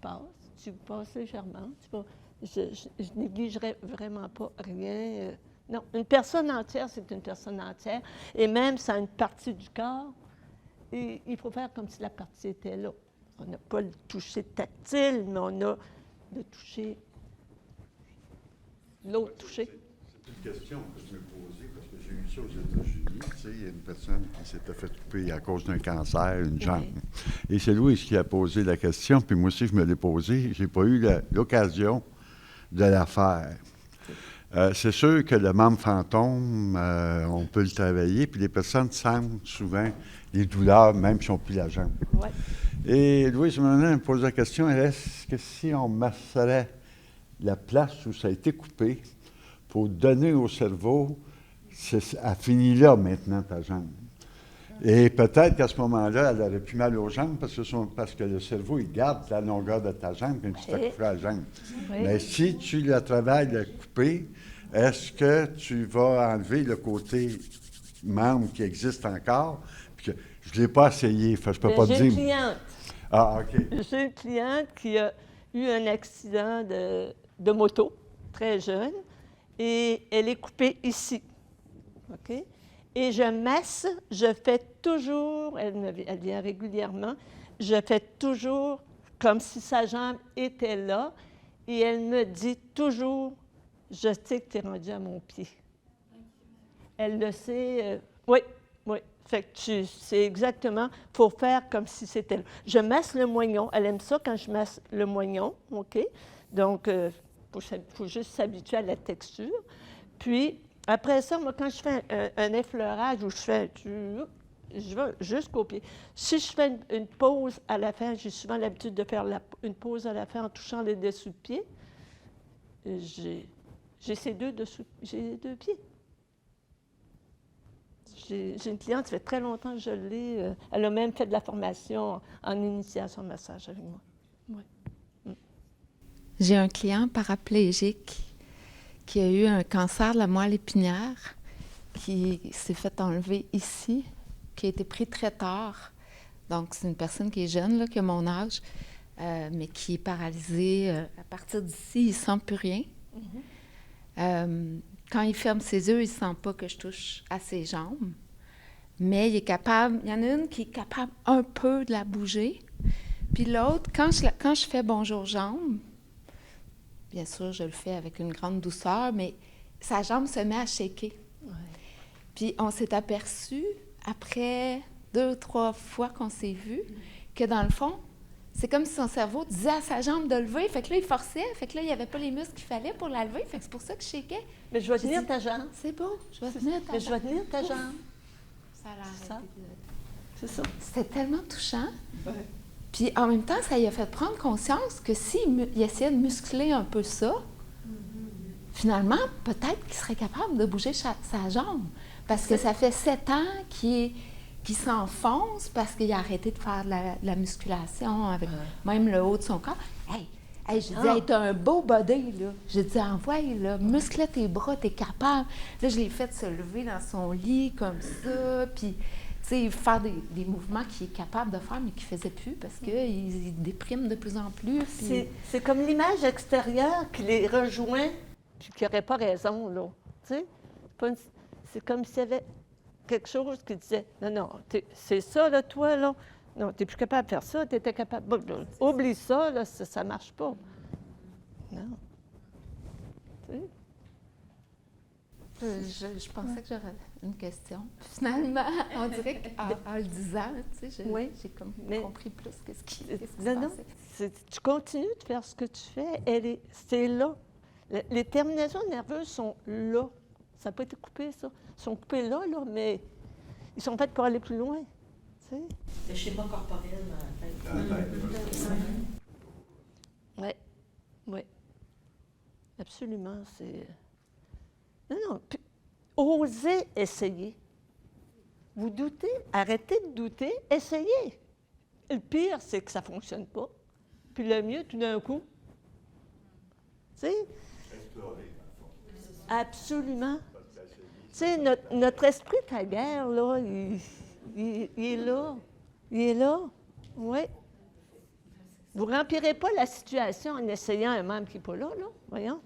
Speaker 1: passes légèrement. Je négligerai vraiment pas rien. Non, une personne entière, c'est une personne entière. Et même ça a une partie du corps, et il faut faire comme si la partie était là. On n'a pas le toucher tactile, mais on a le toucher, l'autre toucher.
Speaker 11: C'est une question que je me posais, parce que j'ai eu ça aux États-Unis. Tu sais, il y a une personne qui s'était fait couper à cause d'un cancer, une jambe. Et c'est Louis qui a posé la question, puis moi aussi, je me l'ai posée. Je n'ai pas eu l'occasion de la faire. C'est sûr que le membre fantôme, on peut le travailler, puis les personnes sentent souvent les douleurs, même si on plie la jambe.
Speaker 1: Ouais.
Speaker 11: Et Louise me pose la question, est-ce que si on masserait la place où ça a été coupé pour donner au cerveau, elle finit là maintenant, ta jambe. Et peut-être qu'à ce moment-là, elle aurait plus mal aux jambes parce que le cerveau, il garde la longueur de ta jambe quand tu t'as coupé la jambe.
Speaker 1: Oui.
Speaker 11: Mais si tu le travailles de couper, est-ce que tu vas enlever le côté membre qui existe encore? Puis que je ne l'ai pas essayé, je ne peux pas te dire.
Speaker 1: J'ai une cliente.
Speaker 11: Ah, OK.
Speaker 1: J'ai une cliente qui a eu un accident de moto, très jeune, et elle est coupée ici. OK? Et je masse, je fais toujours, elle vient régulièrement, je fais toujours comme si sa jambe était là, et elle me dit toujours, je sais que tu es rendu à mon pied. Elle le sait, oui. Fait que c'est exactement, il faut faire comme si c'était là. Je masse le moignon, elle aime ça quand je masse le moignon, OK? Donc, faut juste s'habituer à la texture. Puis, après ça, moi, quand je fais un effleurage où je vais jusqu'au pied. Si je fais une pause à la fin, j'ai souvent l'habitude de faire une pause à la fin en touchant les dessous de pied. J'ai ces deux pieds. J'ai une cliente, ça fait très longtemps que je l'ai. Elle a même fait de la formation en initiation de massage avec moi. Ouais.
Speaker 9: J'ai un client paraplégique qui a eu un cancer de la moelle épinière, qui s'est fait enlever ici, qui a été pris très tard. Donc, c'est une personne qui est jeune, là, qui a mon âge, mais qui est paralysée. À partir d'ici, il ne sent plus rien. Quand il ferme ses yeux, il ne sent pas que je touche à ses jambes. Mais il est capable, il y en a une qui est capable un peu de la bouger. Puis l'autre, quand je fais « Bonjour jambes », bien sûr, je le fais avec une grande douceur, mais sa jambe se met à shaker. Ouais. Puis on s'est aperçu, après 2-3 fois qu'on s'est vu, que dans le fond, c'est comme si son cerveau disait à sa jambe de lever. Fait que là, il forçait. Fait que là, il n'y avait pas les muscles qu'il fallait pour la lever. Fait que c'est pour ça que je shakeais.
Speaker 1: Mais je vais tenir ta jambe.
Speaker 9: C'est bon, je vais tenir ta jambe.
Speaker 1: Mais je vais tenir ta jambe.
Speaker 9: Ça a l'air.
Speaker 1: C'est ça.
Speaker 9: C'était tellement touchant. Ouais. Puis en même temps, ça lui a fait prendre conscience que s'il essayait de muscler un peu ça, finalement, peut-être qu'il serait capable de bouger sa jambe. Parce que ça fait 7 ans qu'il s'enfonce parce qu'il a arrêté de faire de la musculation avec même le haut de son corps. Hey, j'ai dit, t'as un beau body, là. J'ai dit, envoie, là, muscle tes bras, t'es capable. Là, je l'ai fait se lever dans son lit comme ça, puis, tu sais, faire des mouvements qu'il est capable de faire, mais qu'il ne faisait plus parce qu'il déprime de plus en plus. Puis...
Speaker 1: C'est comme l'image extérieure qui les rejoint, puis qui n'aurait pas raison, là. Tu sais? C'est comme s'il y avait quelque chose qui disait, non, c'est ça, là, toi, là. Non, tu n'es plus capable de faire ça, tu étais capable. Bon, là, oublie ça, là, ça ne marche pas. Non. Tu sais?
Speaker 9: Je pensais que j'aurais une question. Finalement, on dirait qu'en le disant, tu sais, j'ai comme compris plus qu'est-ce qui se passait.
Speaker 1: Tu continues de faire ce que tu fais, c'est là. Les terminaisons nerveuses sont là. Ça n'a pas été coupé, ça. Ils sont coupés là, mais ils sont faits pour aller plus loin.
Speaker 2: Le schéma corporel dans la tête.
Speaker 1: Oui. Absolument, c'est... Non, puis, oser essayer. Vous doutez? Arrêtez de douter, essayez. Le pire, c'est que ça ne fonctionne pas. Puis le mieux, tout d'un coup. Tu sais?
Speaker 11: Explorer.
Speaker 1: Absolument. Tu sais, notre esprit de la guerre, là, il est là. Il est là. Oui. Vous ne remplirez pas la situation en essayant un membre qui n'est pas là, là. Voyons.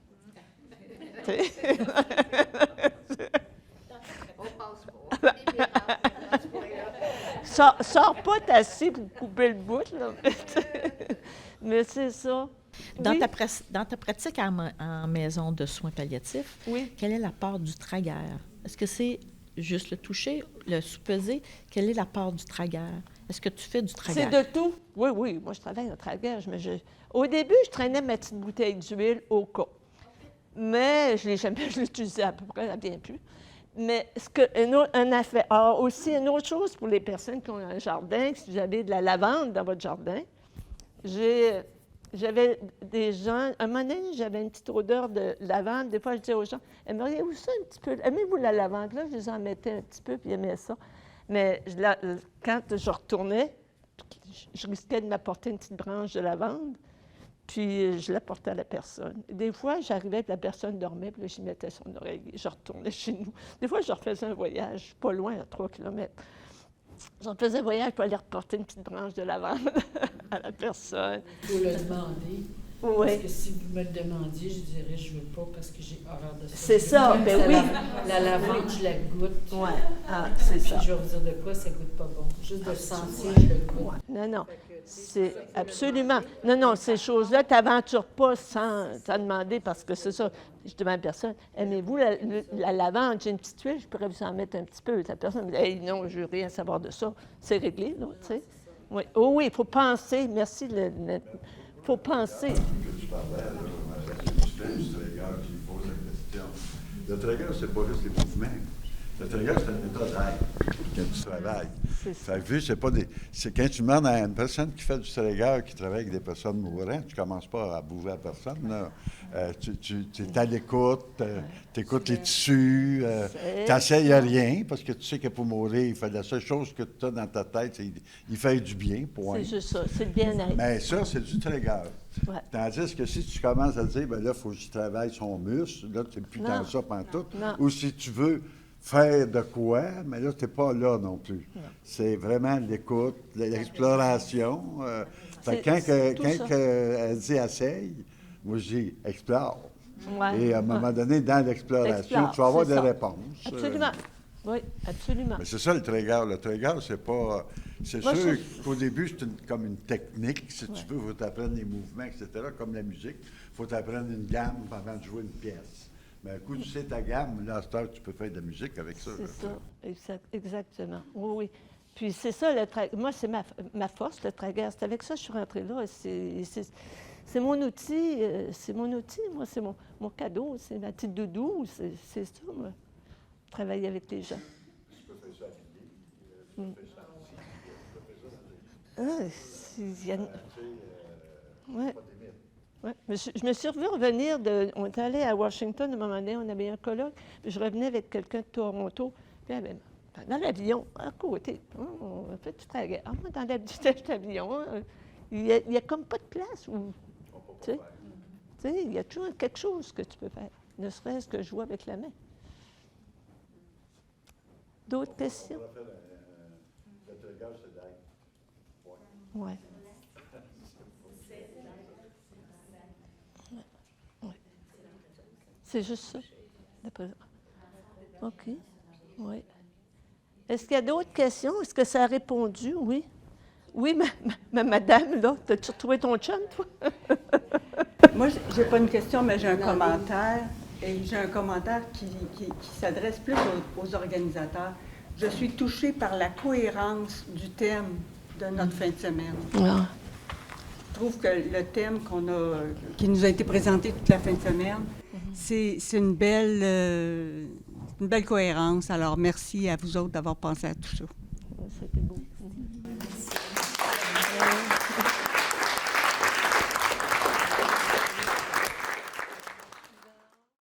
Speaker 1: Sors pas t'assis pour couper le bout, là. Mais c'est ça.
Speaker 7: Dans,
Speaker 1: Oui.
Speaker 7: dans ta pratique en maison de soins palliatifs,
Speaker 1: Oui.
Speaker 7: quelle est la part du tragueur? Est-ce que c'est juste le toucher, le sous-peser? Quelle est la part du tragueur? Est-ce que tu fais du tragueur?
Speaker 1: C'est de tout. Oui, oui. Moi, je travaille en tragueur. Au début, je traînais ma petite bouteille d'huile au cas. Mais je l'ai utilisée à peu près, elle bien plus. Mais un affaire. Alors, aussi, une autre chose pour les personnes qui ont un jardin, si vous avez de la lavande dans votre jardin, j'avais des gens, à un moment donné, j'avais une petite odeur de lavande. Des fois, je disais aux gens, aimeriez-vous ça un petit peu? Aimez-vous la lavande? Là, je les en mettais un petit peu, puis ils aimaient ça. Mais quand je retournais, je risquais de m'apporter une petite branche de lavande, puis je l'apportais à la personne. Des fois, j'arrivais, puis la personne dormait, puis là, j'y mettais son oreiller. Je retournais chez nous. Des fois, je refaisais un voyage, pas loin, à 3 kilomètres. Je refaisais un voyage pour aller reporter une petite branche de lavande à la personne.
Speaker 5: Il faut le demander.
Speaker 1: Oui.
Speaker 5: Parce que si vous me le demandiez, je dirais je veux pas parce que j'ai horreur de ça.
Speaker 1: C'est ça,
Speaker 5: Même
Speaker 1: ben oui.
Speaker 5: La lavande, je la goûte.
Speaker 1: Oui, c'est
Speaker 5: Puis
Speaker 1: ça.
Speaker 5: je vais vous dire de quoi, ça goûte pas bon. Juste de le sentir, je le goûte.
Speaker 1: Non, non, c'est absolument. Non, non, ces choses-là, tu n'aventures pas sans demander parce que c'est ça. Je demande à la personne, aimez-vous la lavande? J'ai une petite huile, je pourrais vous en mettre un petit peu. La personne me dit, hey, non, je veux rien savoir de ça. C'est réglé, là, tu sais. Oui. Oh oui, il faut penser. Merci. Il faut penser.
Speaker 11: Que tu parlais, là, du tragueur qui pose la question. Le tragueur, c'est pas juste les mouvements. Le tragueur, c'est un état d'aide quand tu travailles. Fait que, c'est pas des. C'est quand tu demandes à une personne qui fait du tragueur, qui travaille avec des personnes mourantes, tu commences pas à bouger la personne, là. Tu es à l'écoute, tu écoutes les tissus, tu n'essayes rien, parce que tu sais que pour mourir, il fait la seule chose que tu as dans ta tête, c'est il fait du bien, point.
Speaker 1: C'est juste ça, c'est le bien-être.
Speaker 11: Mais ça, c'est du tragueur.
Speaker 1: Ouais.
Speaker 11: Tandis que si tu commences à dire, bien là, il faut que je travaille son muscle, là, tu n'es plus dans ça pantoute.
Speaker 1: Non.
Speaker 11: Ou si tu veux faire de quoi, mais là, tu n'es pas là non plus. C'est vraiment l'écoute, l'exploration. Fait que quand elle dit « essaye », moi, je dis « explore ».
Speaker 1: Ouais.
Speaker 11: Et à un moment donné, dans l'exploration, tu vas avoir des réponses.
Speaker 1: Absolument. Oui, absolument.
Speaker 11: Mais c'est ça le tragueur. Le tragueur, c'est pas. C'est
Speaker 1: Moi,
Speaker 11: sûr qu'au début, c'est comme une technique. Si tu veux, il faut t'apprendre les mouvements, etc., comme la musique. Il faut t'apprendre une gamme avant de jouer une pièce. Mais un coup, tu sais ta gamme, là, à cette heure, tu peux faire de la musique avec ça.
Speaker 1: C'est ça, exactement. Oui, oui. Puis c'est ça, moi, c'est ma force, le tragueur. C'est avec ça que je suis rentrée là. C'est mon outil, moi, c'est mon cadeau, c'est ma petite doudou, c'est ça, moi, travailler avec les gens.
Speaker 11: Tu peux faire ça à l'idée,
Speaker 1: Ouais. Ouais. Je me suis revue revenir on était allé à Washington à un moment donné, on avait un colloque, puis je revenais avec quelqu'un de Toronto, puis dans l'avion, à côté, on a fait du tragueur. Moi, dans l'avion, il n'y a comme pas de place où. Tu sais, il y a toujours quelque chose que tu peux faire, ne serait-ce que jouer avec la main. D'autres questions?
Speaker 11: Le tragueur, c'est d'aide.
Speaker 1: Oui. C'est juste ça. OK. Oui. Est-ce qu'il y a d'autres questions? Est-ce que ça a répondu? Oui. Oui, madame, là, t'as-tu retrouvé ton chum, toi?
Speaker 2: Moi, j'ai pas une question, mais j'ai un commentaire. Et j'ai un commentaire qui s'adresse plus aux organisateurs. Je suis touchée par la cohérence du thème de notre fin de semaine.
Speaker 1: Ah.
Speaker 2: Je trouve que le thème qui nous a été présenté toute la fin de semaine, c'est une belle cohérence. Alors, merci à vous autres d'avoir pensé à tout ça.
Speaker 1: C'était beau.